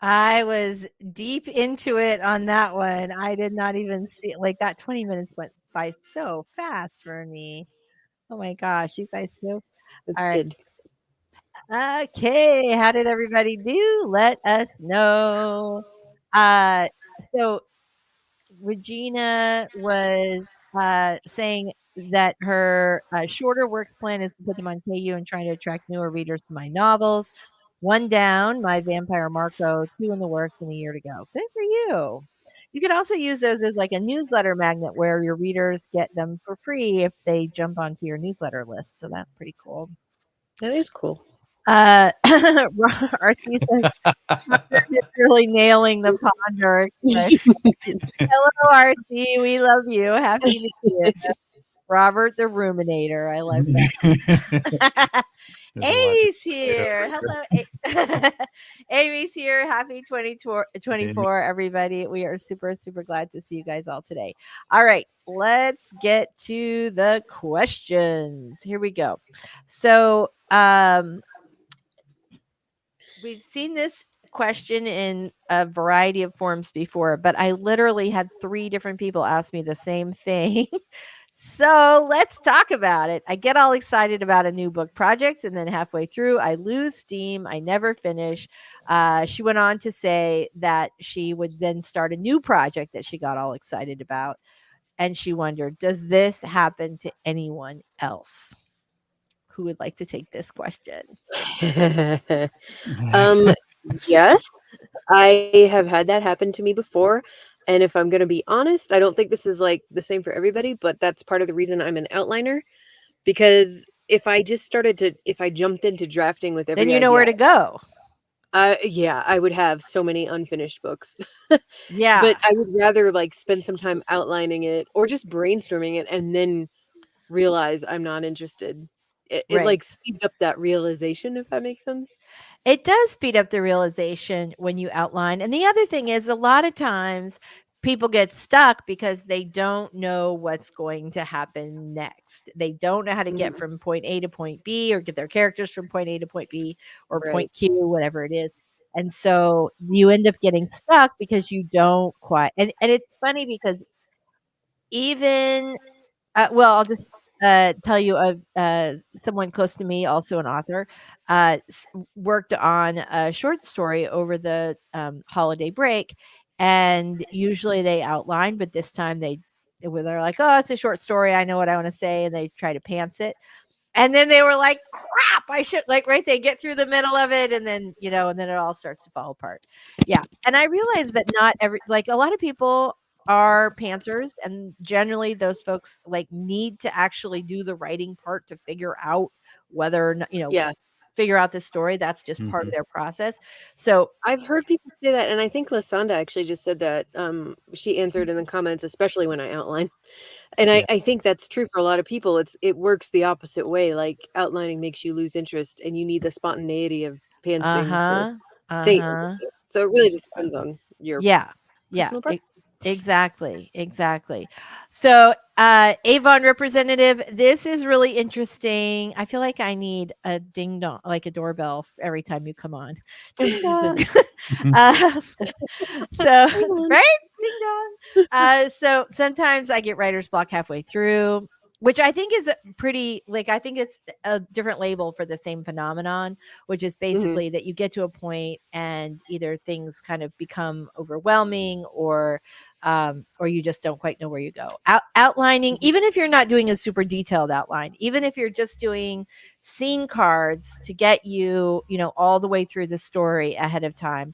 I was deep into it on that one. I did not even see like that 20 minutes went by so fast for me. Oh my gosh, you guys know.
That's
All right.
good.
Okay, how did everybody do? Let us know. Uh so Regina was saying that her shorter works plan is to put them on KU and trying to attract newer readers to my novels. One down, my Vampire Marco, two in the works and a year to go. Good for you. You can also use those as like a newsletter magnet where your readers get them for free if they jump onto your newsletter list. So that's pretty cool.
That is cool.
RC says, Ponder is really nailing the ponder expression. Hello, RC. We love you. Happy New Year. Robert the Ruminator. I like that.
There's a lot to
Amy's
say over
here. Hello. Amy's here. Happy 2024, everybody. We are super, super glad to see you guys all today. All right. Let's get to the questions. Here we go. So, we've seen this question in a variety of forms before, but I literally had 3 different people ask me the same thing. So let's talk about it. I get all excited about a new book project, and then halfway through, I lose steam. I never finish. She went on to say that she would then start a new project that she got all excited about. And she wondered, does this happen to anyone else? Who would like to take this question?
Yes, I have had that happen to me before. And if I'm going to be honest, I don't think this is like the same for everybody, but that's part of the reason I'm an outliner. Because if I jumped into drafting with every
Then you know
idea,
where to go.
yeah, I would have so many unfinished books.
Yeah.
But I would rather like spend some time outlining it or just brainstorming it and then realize I'm not interested. It
Right.
like speeds up that realization, if that makes sense.
It does speed up the realization when you outline. And the other thing is, a lot of times people get stuck because they don't know what's going to happen next. They don't know how to get
Mhm.
from point A to point B or get their characters from point A to point B or point
Right.
Q, whatever it is. And so you end up getting stuck because you don't quite. And it's funny because even well, I'll just tell you of someone close to me, also an author, worked on a short story over the holiday break, and usually they outline, but this time they're like, "Oh, it's a short story. I know what I want to say," and they try to pants it. And then they were like, crap, I should like right. They get through the middle of it and then, and then it all starts to fall apart. Yeah. And I realized that not every like a lot of people are pantsers, and generally those folks like need to actually do the writing part to figure out whether or not,
Yeah.
figure out the story. That's just part of
Mhm.
their process. So
I've heard people say that, and I think Lasanda actually just said that. She answered in the comments, especially when I outline. And
Yeah.
I think that's true for a lot of people. It works the opposite way. Like outlining makes you lose interest, and you need the spontaneity of pantsing to
uh-huh.
stay
Uh-huh.
interested. So it really just depends on your
Yeah. Yeah.
personal preference.
Exactly. Exactly. So, Avon representative, this is really interesting. I feel like I need a ding dong, like a doorbell every time you come on. Ding dong. uh, so,
Avon.
right? Ding dong. So sometimes I get writer's block halfway through, which I think is a pretty, like, I think it's a different label for the same phenomenon, which is
Mhm.
basically that you get to a point and either things kind of become overwhelming or you just don't quite know where you go. Outlining, even if you're not doing a super detailed outline, even if you're just doing scene cards to get you, all the way through the story ahead of time,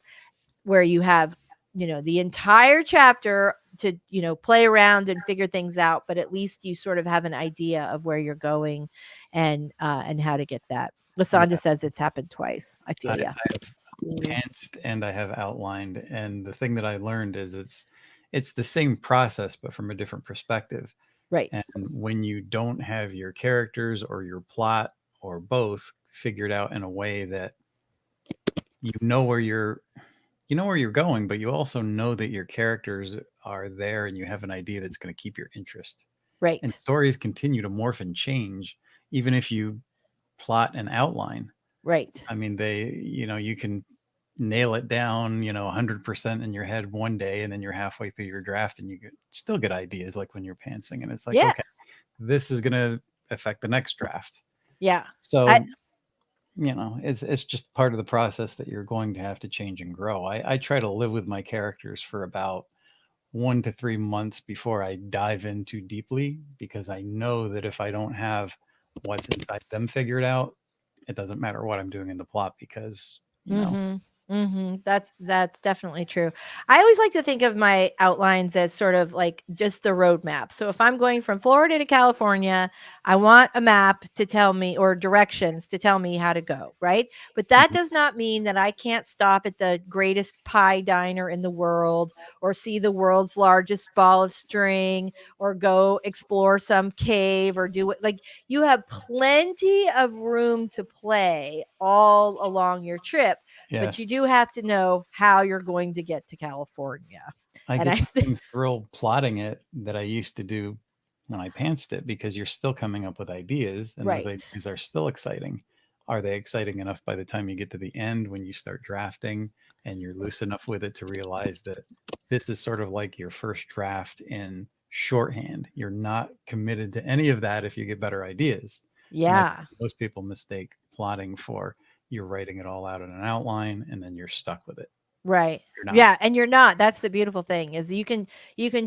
where you have, the entire chapter to, play around and figure things out, but at least you sort of have an idea of where you're going and how to get that. Lasanda
Yeah.
says it's happened twice. I feel
I
yeah.
have pantsed and I have outlined, and the thing that I learned is it's the same process but from a different perspective.
Right.
And when you don't have your characters or your plot or both figured out in a way that you know where you're going, but you also know that your characters are there and you have an idea that's going to keep your interest. And
Right.
stories continue to morph and change even if you plot and outline.
Right.
I mean, you can nail it down, 100% in your head one day, and then you're halfway through your draft and still get ideas like when you're pantsing, and it's like,
Yeah.
okay, this is going to affect the next draft.
Yeah.
So, it's just part of the process that you're going to have to change and grow. I try to live with my characters for about 1 to 3 months before I dive in too deeply, because I know that if I don't have what's inside them figured out, it doesn't matter what I'm doing in the plot, because,
That's definitely true. I always like to think of my outlines as sort of like just the roadmap. So if I'm going from Florida to California, I want a map to tell me, or directions to tell me how to go, right? But that
Mhm.
does not mean that I can't stop at the greatest pie diner in the world, or see the world's largest ball of string, or go explore some cave, or do it. Like, you have plenty of room to play all along your trip, but you
Yes.
do have to know how you're going to get to California.
I
And I
get the
think
same thrill plotting it that I used to do when I pantsed it, because you're still coming up with ideas, and those
right.
ideas are still exciting. Are they exciting enough by the time you get to the end, when you start drafting and you're loose enough with it to realize that this is sort of like your first draft in shorthand? You're not committed to any of that if you get better ideas. And I think
Yeah.
most people mistake plotting for, you're writing it all out in an outline and then you're stuck with it.
Right.
You're not.
Yeah, and you're not. That's the beautiful thing, is you can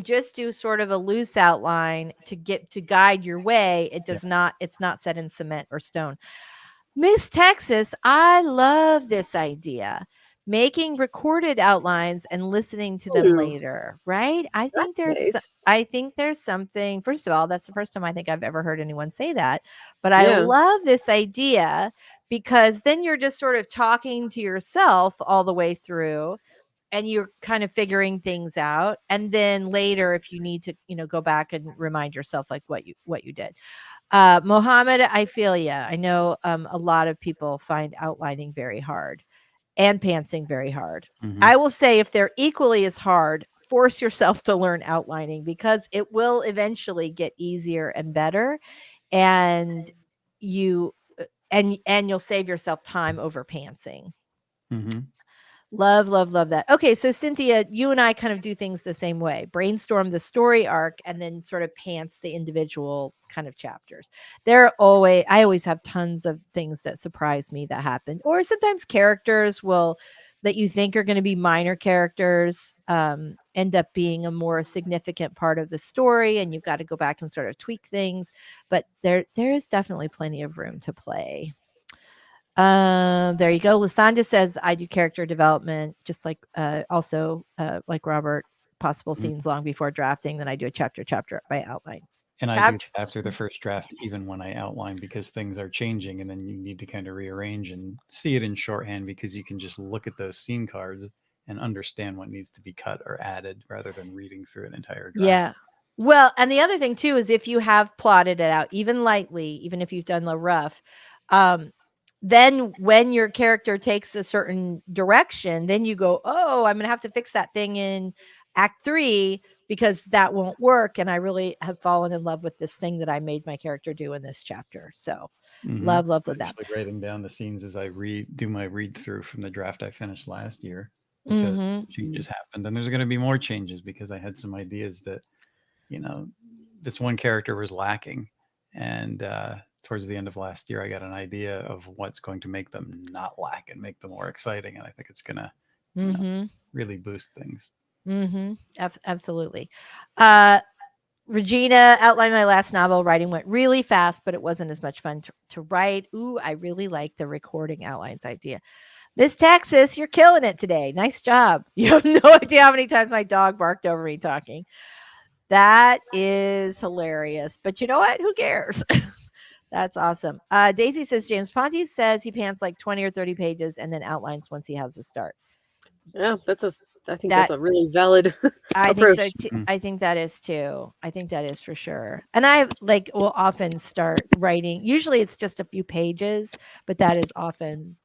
just do sort of a loose outline to guide your way.
Yeah.
It's not set in cement or stone. Miss Texas, I love this idea. Making recorded outlines and listening to them
Ooh,
later, right?
that's nice.
I think there's something. First of all, that's the first time I think I've ever heard anyone say that. But I
Yeah.
love this idea, because then you're just sort of talking to yourself all the way through, and you're kind of figuring things out, and then later, if you need to, go back and remind yourself like what you did. Mohammed, I feel ya. I know a lot of people find outlining very hard, and pantsing very hard.
Hmm.
I will say, if they're equally as hard, force yourself to learn outlining, because it will eventually get easier and better, and you and you'll save yourself time over pantsing.
Hmm.
Love, love, love that. Okay, so Cynthia, you and I kind of do things the same way. Brainstorm the story arc, and then sort of pants the individual kind of chapters. I always have tons of things that surprise me that happen. Or sometimes characters that you think are going to be minor characters end up being a more significant part of the story, and you've got to go back and sort of tweak things. But there is definitely plenty of room to play. There you go. Lasanda says I do character development, just like also like Robert, possible
Hmm.
scenes long before drafting. Then I do a chapter by outline.
And I do
Chapter.
that after the first draft, even when I outline, because things are changing, and then you need to kind of rearrange and see it in shorthand, because you can just look at those scene cards and understand what needs to be cut or added, rather than reading through an entire draft.
Yeah. Well, and the other thing too is, if you have plotted it out even lightly, even if you've done the rough, um, then when your character takes a certain direction, then you go, oh, I'm going to have to fix that thing in Act 3, because that won't work. And I really have fallen in love with this thing that I made my character do in this chapter. So
Hmm.
love, love, love that.
Actually, writing down the scenes as I do my read through from the draft I finished last year, because
Hmm.
changes happened, and there's going to be more changes, because I had some ideas that, you know, this one character was lacking, and towards the end of last year, I got an idea of what's going to make them not lack and make them more exciting, and I think it's going to,
Hmm.
really boost things.
Hmm. Absolutely. Uh, Regina outlined my last novel. Writing went really fast, but it wasn't as much fun to write. Ooh, I really like the recording outlines idea. Miss Texas, you're killing it today. Nice job. You have no idea how many times my dog barked over me talking. That is hilarious. But you know what? Who cares? That's awesome. Daisy says James Ponte says he pants like 20 or 30 pages and then outlines once he has the start.
Yeah, I think
That
that's a really valid
I think so
approach.
too.
Mhm.
I think that is too. I think that is for sure. And I will often start writing. Usually it's just a few pages, but that is often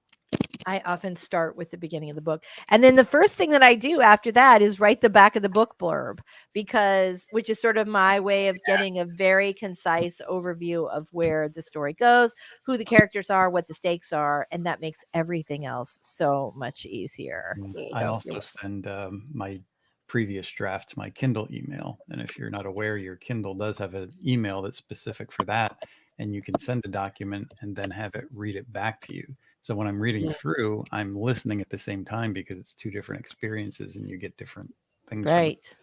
I often start with the beginning of the book. And then the first thing that I do after that is write the back of the book blurb, which is sort of my way of getting a very concise overview of where the story goes, who the characters are, what the stakes are. And that makes everything else so much easier.
I
So,
also send my previous draft to my Kindle email. And if you're not aware, your Kindle does have an email that's specific for that. And you can send a document and then have it read it back to you. So when I'm reading through, I'm listening at the same time because it's two different experiences and you get different things from it.
right.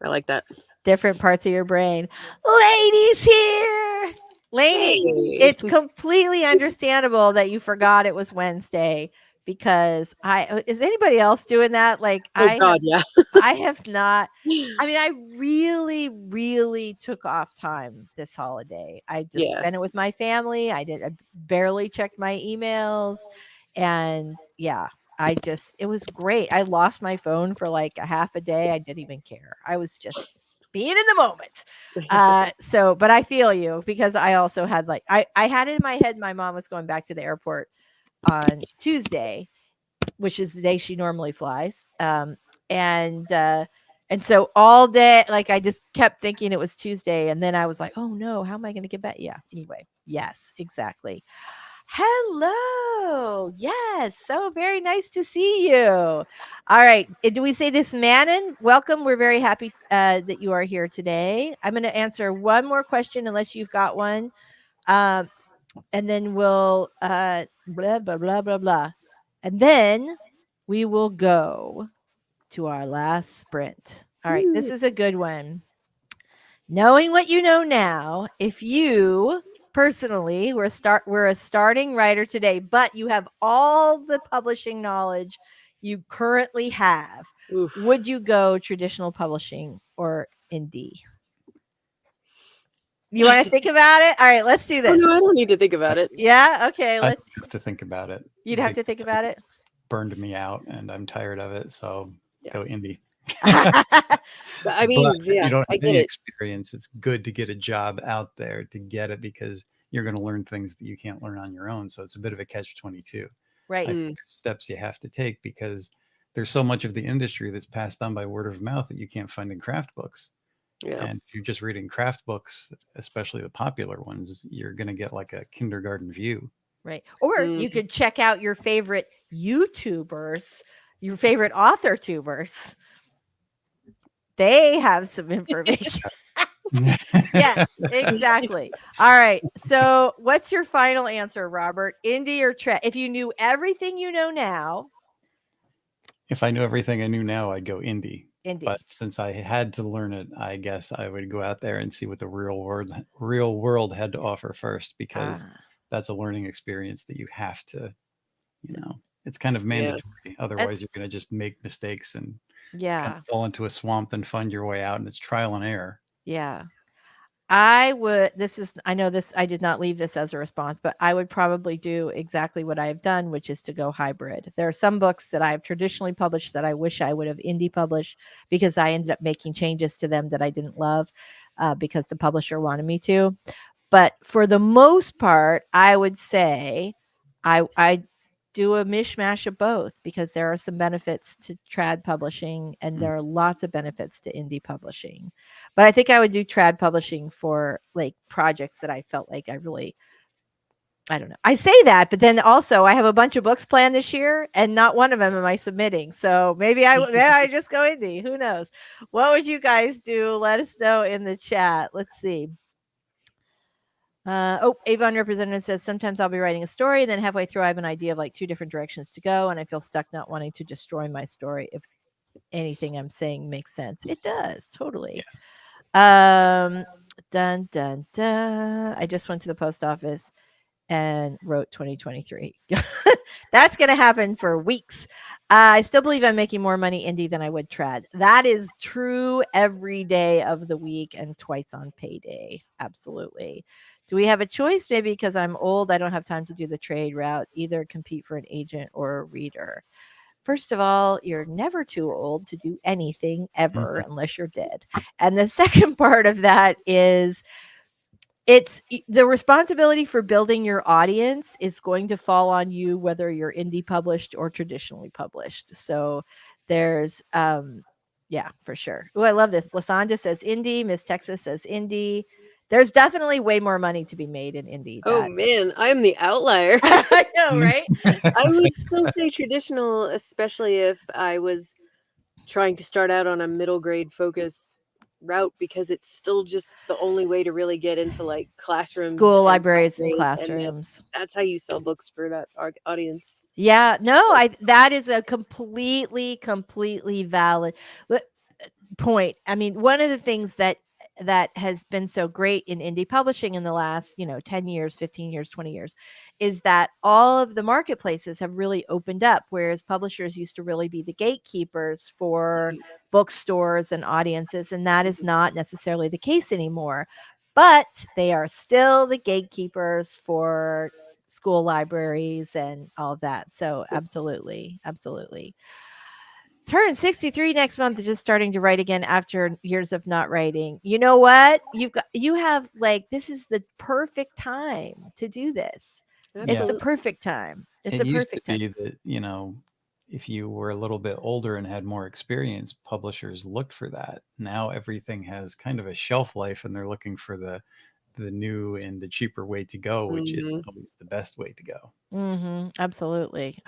I like that.
Different parts of your brain. Lainey's here. Lainey,
Hey.
it's completely understandable that you forgot it was Wednesday because is anybody else doing that? Like
Oh God, yeah.
I have not. I mean, I really, really took off time this holiday. I just
Yeah.
spent it with my family. I barely checked my emails. And yeah, it was great. I lost my phone for like a half a day. I didn't even care. I was just being in the moment. But I feel you because I also had I had it in my head. My mom was going back to the airport on Tuesday, which is the day she normally flies. And so all day, like I just kept thinking it was Tuesday. And then I was like, oh no, how am I going to get back? Yeah. Anyway. Yes, exactly. Hello. Yes. So very nice to see you. All right. Do we say this, Manon? Welcome. We're very happy that you are here today. I'm going to answer one more question unless you've got one. And then we'll blah, blah, blah, blah, blah. And then we will go to our last sprint. All right. This is a good one. Knowing what you know now, if you personally were a starting writer today, but you have all the publishing knowledge you currently have,
Oof.
would you go traditional publishing or indie? You want to think about it? All right, let's do
Oh
this.
no, I don't need to think about it.
Yeah. Okay.
I have to think about it.
You'd have to think about it.
Burned me out, and I'm tired of it. So go indie.
But, I mean,
but
yeah,
you don't
I
have
get
any
it.
experience. It's good to get a job out there to get it because you're going to learn things that you can't learn on your own. So it's a bit of a catch-22.
Right.
I think there's steps you have to take because there's so much of the industry that's passed on by word of mouth that you can't find in craft books.
Yeah.
And if you're just reading craft books, especially the popular ones, you're going to get like a kindergarten view.
Right. Or you could check out your favorite YouTubers, your favorite author tubers. They have some information. Yes, exactly. All right. So what's your final answer, Robert? Indie or trad? If you knew everything you know now.
If I knew everything I knew now, I'd go indie.
Indie.
But since I had to learn it, I guess I would go out there and see what the real world had to offer first, because that's a learning experience that you have to, it's kind of mandatory. Otherwise, you're going to just make mistakes and kind of fall into a swamp and find your way out, and it's trial and error.
Yeah. I did not leave this as a response, but I would probably do exactly what I've done, which is to go hybrid. There are some books that I've traditionally published that I wish I would have indie published because I ended up making changes to them that I didn't love because the publisher wanted me to. But for the most part, I would say I do a mishmash of both because there are some benefits to trad publishing and there are lots of benefits to indie publishing. But I think I would do trad publishing for like projects that I felt like I don't know. I say that, but then also I have a bunch of books planned this year and not one of them am I submitting. So maybe I just go indie. Who knows? What would you guys do? Let us know in the chat. Let's see. Avon Representative says, sometimes I'll be writing a story, then halfway through I have an idea of like 2 different directions to go, and I feel stuck not wanting to destroy my story if anything I'm saying makes sense. It does, totally. Yeah. Dun, dun, dun. I just went to the post office and wrote 2023. That's going to happen for weeks. I still believe I'm making more money indie than I would trad. That is true every day of the week and twice on payday. Absolutely. Do we have a choice? Maybe because I'm old, I don't have time to do the trade route, either compete for an agent or a reader. First of all, you're never too old to do anything ever unless you're dead. And the second part of that is the responsibility for building your audience is going to fall on you, whether you're indie published or traditionally published. So there's, yeah, for sure. Oh, I love this. Lasanda says indie. Miss Texas says indie. There's definitely way more money to be made in indie.
Oh man, I'm the outlier.
I know, right?
I would still say traditional, especially if I was trying to start out on a middle grade focused route, because it's still just the only way to really get into like classrooms,
School,
and
libraries, and
libraries,
classrooms.
that's how you sell books for that audience.
Yeah, no, that is a completely valid point. I mean, one of the things that has been so great in indie publishing in the last, 10 years, 15 years, 20 years is that all of the marketplaces have really opened up, whereas publishers used to really be the gatekeepers for bookstores and audiences, and that is not necessarily the case anymore. But they are still the gatekeepers for school libraries and all of that. So absolutely. Turn 63 next month, just starting to write again after years of not writing. You know what? You have like, this is the perfect time to do this.
Absolutely.
It's the perfect time. It's
It
a
used to
perfect time.
be that, if you were a little bit older and had more experience, publishers looked for that. Now everything has kind of a shelf life, and they're looking for the new and the cheaper way to go, which isn't always the best way to go.
Absolutely.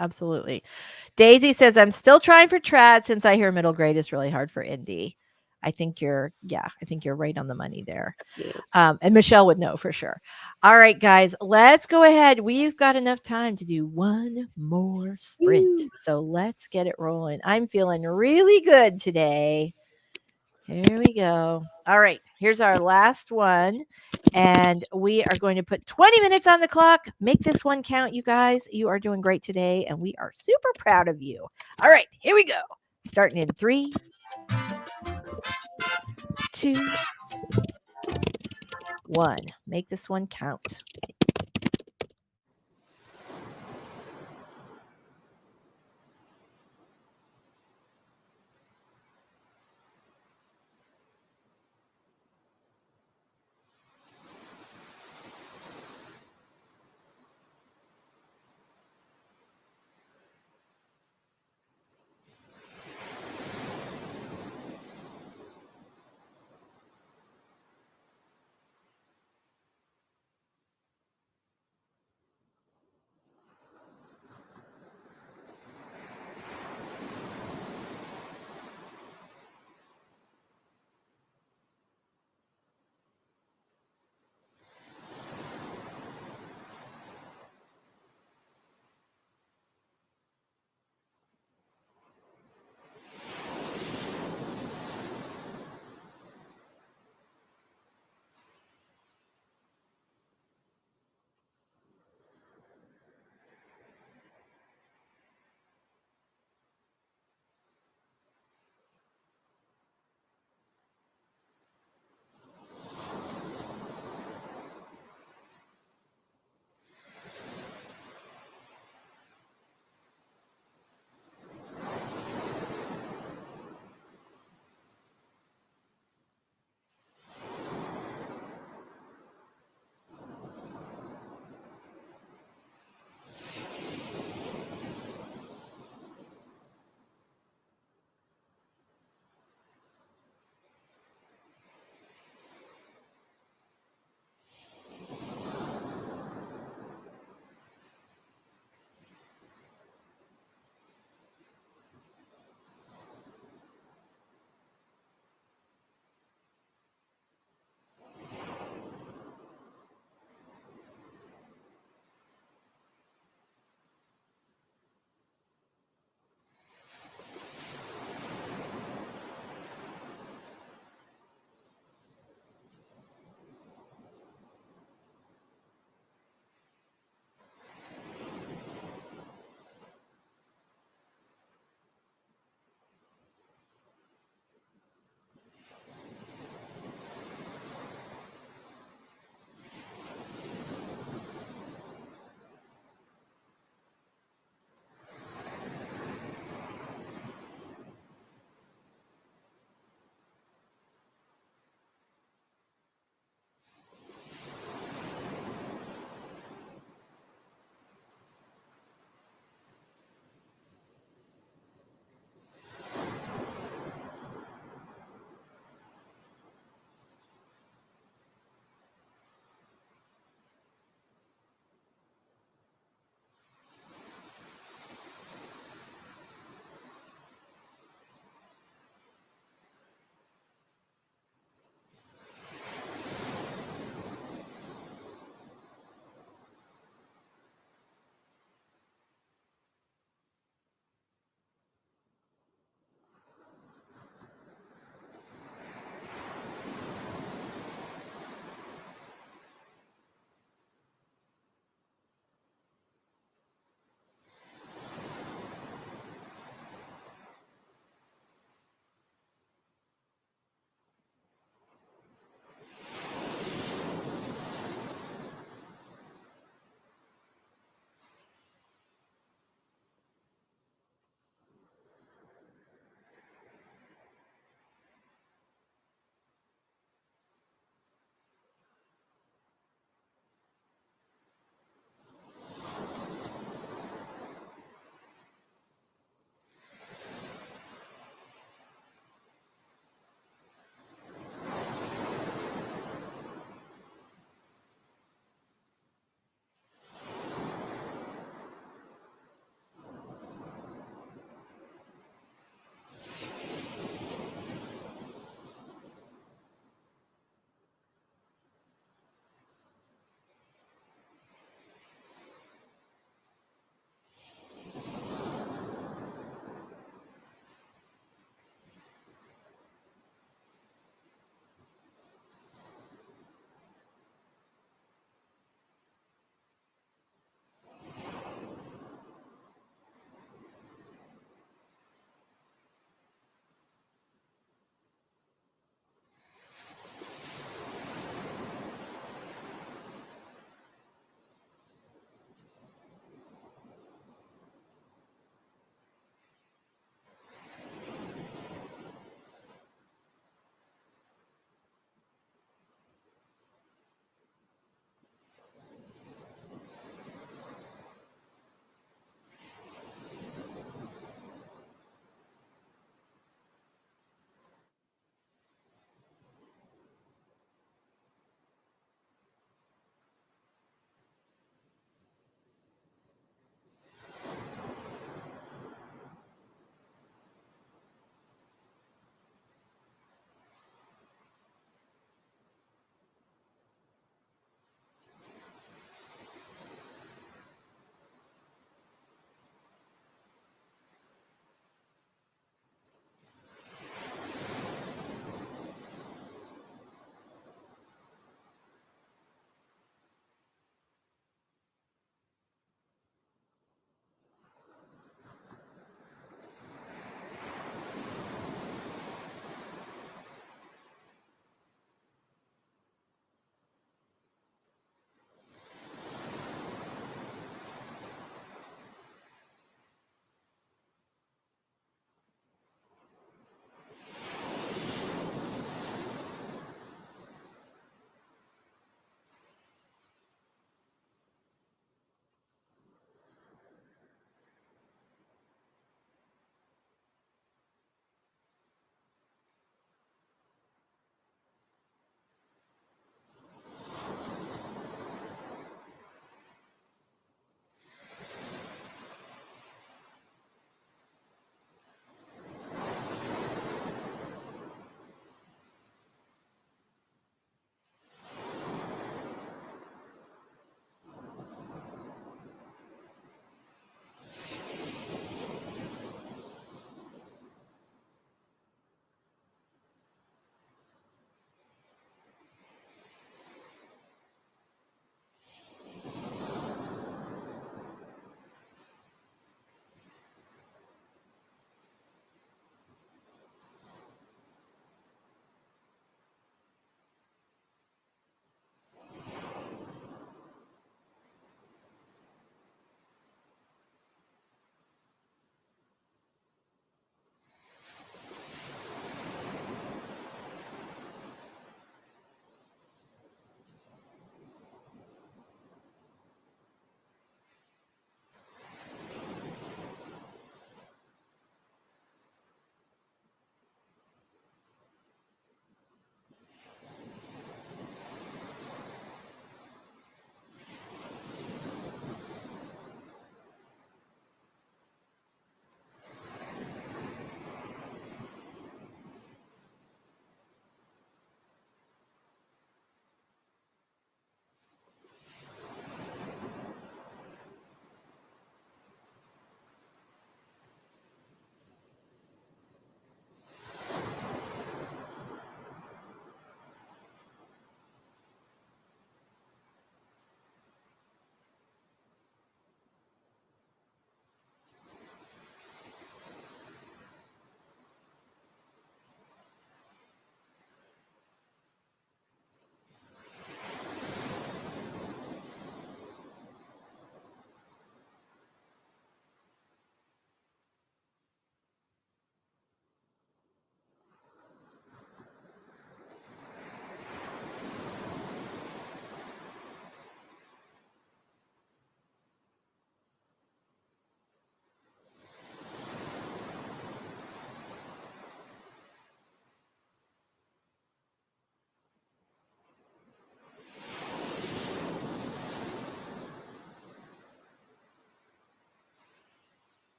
Daisy says, I'm still trying for trad since I hear middle grade is really hard for indie. I think you're right on the money there.
Yeah.
And Michelle would know for sure. All right, guys, let's go ahead. We've got enough time to do one more sprint.
Woo.
So let's get it rolling. I'm feeling really good today. Here we go. All right, here's our last one. And we are going to put 20 minutes on the clock. Make this one count, you guys. You are doing great today, and we are super proud of you. All right, here we go. Starting in 3, 2, 1. Make this one count.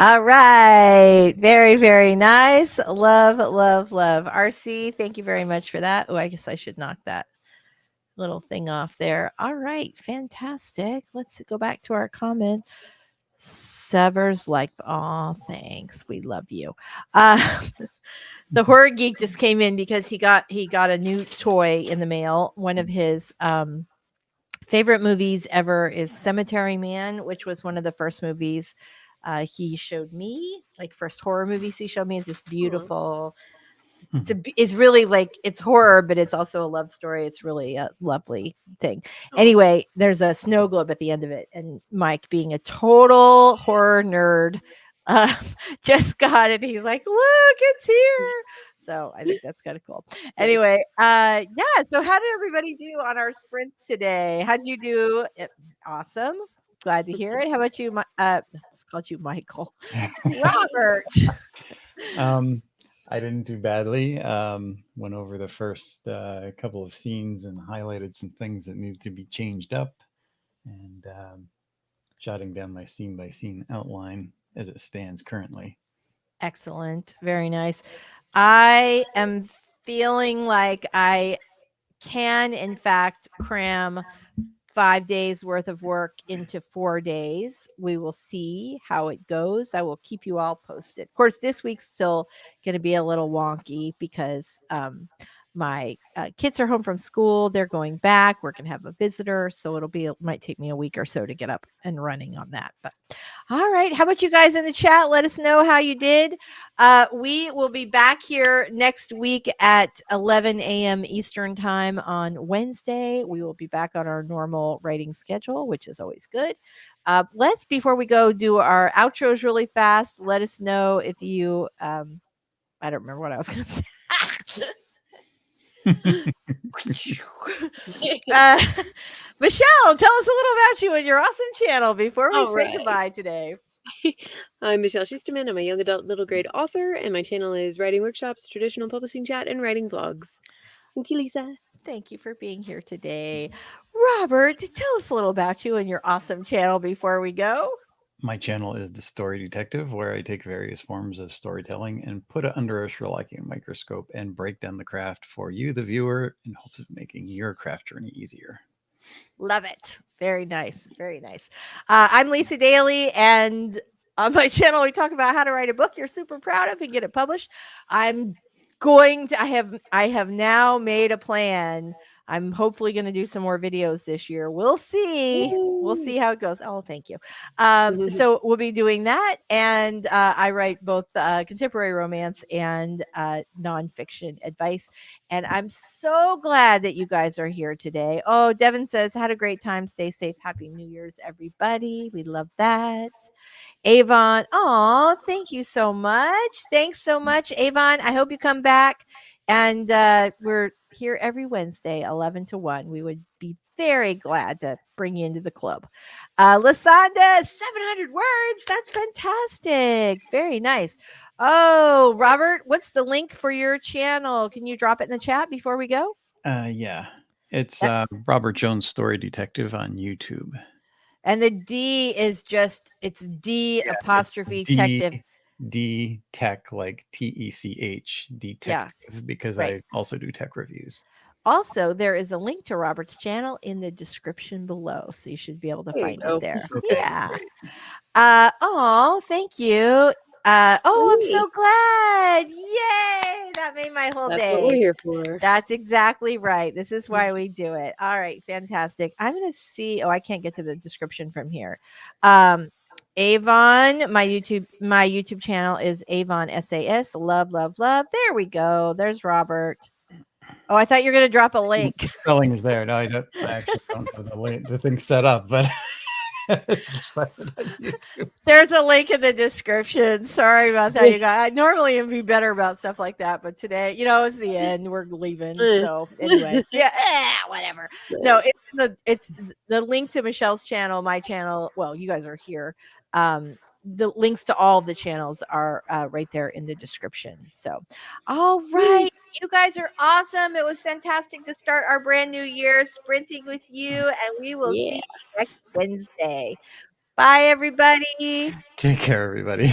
All right. Very, very nice. Love, love, love. RC, thank you very much for that. Oh, I guess I should knock that little thing off there. All right. Fantastic. Let's go back to our comment. Severs like, oh, thanks. We love you. The horror geek just came in because he got a new toy in the mail. One of his favorite movies ever is Cemetery Man, which was one of the first movies he showed me, like first horror movies he showed me. Is this beautiful? It's really like it's horror, but it's also a love story. It's really a lovely thing. Anyway, there's a snow globe at the end of it, and Mike, being a total horror nerd, uh, just got it. He's like, "Look, it's here!" So I think that's kind of cool. Anyway, yeah. So how did everybody do on our sprints today? How'd you do? Awesome. Glad to hear it. How about you? I just called you Michael. Robert.
I didn't do badly. Went over the first couple of scenes and highlighted some things that needed to be changed up, and jotting down my scene by scene outline as it stands currently.
Excellent. Very nice. I am feeling like I can, in fact, cram 5 days worth of work into 4 days. We will see how it goes. I will keep you all posted. Of course, this week's still going to be a little wonky because my kids are home from school. They're going back. We're going to have a visitor. So it might take me a week or so to get up and running on that. But all right. How about you guys in the chat? Let us know how you did. We will be back here next week at 11 a.m. Eastern time on Wednesday. We will be back on our normal writing schedule, which is always good. Let's, before we go, do our outros really fast. Let us know if you, I don't remember what I was going to say. Michelle, tell us a little about you and your awesome channel before we say goodbye today.
I'm Michelle Schusterman. I'm a young adult middle grade author, and my channel is Writing Workshops, Traditional Publishing Chat, and Writing Blogs. Thank you, Lisa.
Thank you for being here today. Robert, tell us a little about you and your awesome channel before we go.
My channel is The Story Detective, where I take various forms of storytelling and put it under a Sherlockian microscope and break down the craft for you, the viewer, in hopes of making your craft journey easier.
Love it. Very nice. Very nice. I'm Lisa Daly, and on my channel, we talk about how to write a book you're super proud of and get it published. I have now made a plan. I'm hopefully going to do some more videos this year. We'll see. We'll see how it goes. Oh, thank you. So we'll be doing that. And I write both contemporary romance and nonfiction advice. And I'm so glad that you guys are here today. Oh, Devin says, had a great time. Stay safe. Happy New Year's, everybody. We love that. Avon, oh, thank you so much. Thanks so much, Avon. I hope you come back. And we're here every Wednesday, 11 to 1. We would be very glad to bring you into the club. Lasanda, 700 words. That's fantastic. Very nice. Oh, Robert, what's the link for your channel? Can you drop it in the chat before we go?
Yeah. It's Robert Jones Story Detective on YouTube.
And the D is just, it's D apostrophe detective.
D tech, like TECH, detective, because I also do tech reviews.
Also, there is a link to Robert's channel in the description below, so you should be able to find it there.
Okay,
yeah.
great.
Oh, thank you. I'm so glad. Yay. That made my whole day.
That's what we're here for.
That's exactly right. This is why we do it. All right. Fantastic. I'm going to see. Oh, I can't get to the description from here. Avon, my YouTube channel is Avon SAS. Love, love, love. There we go. There's Robert. Oh, I thought you were going to drop a link.
Spelling is there. No, I actually don't have the thing set up, but
there's a link in the description. Sorry about that, you guys. I normally would be better about stuff like that, but today, it's the end. We're leaving. So anyway, whatever. No, it's the link to Michelle's channel, my channel. Well, you guys are here. The links to all of the channels are right there in the description. So, all right. You guys are awesome. It was fantastic to start our brand new year sprinting with you, and we will see you next Wednesday. Bye, everybody.
Take care, everybody.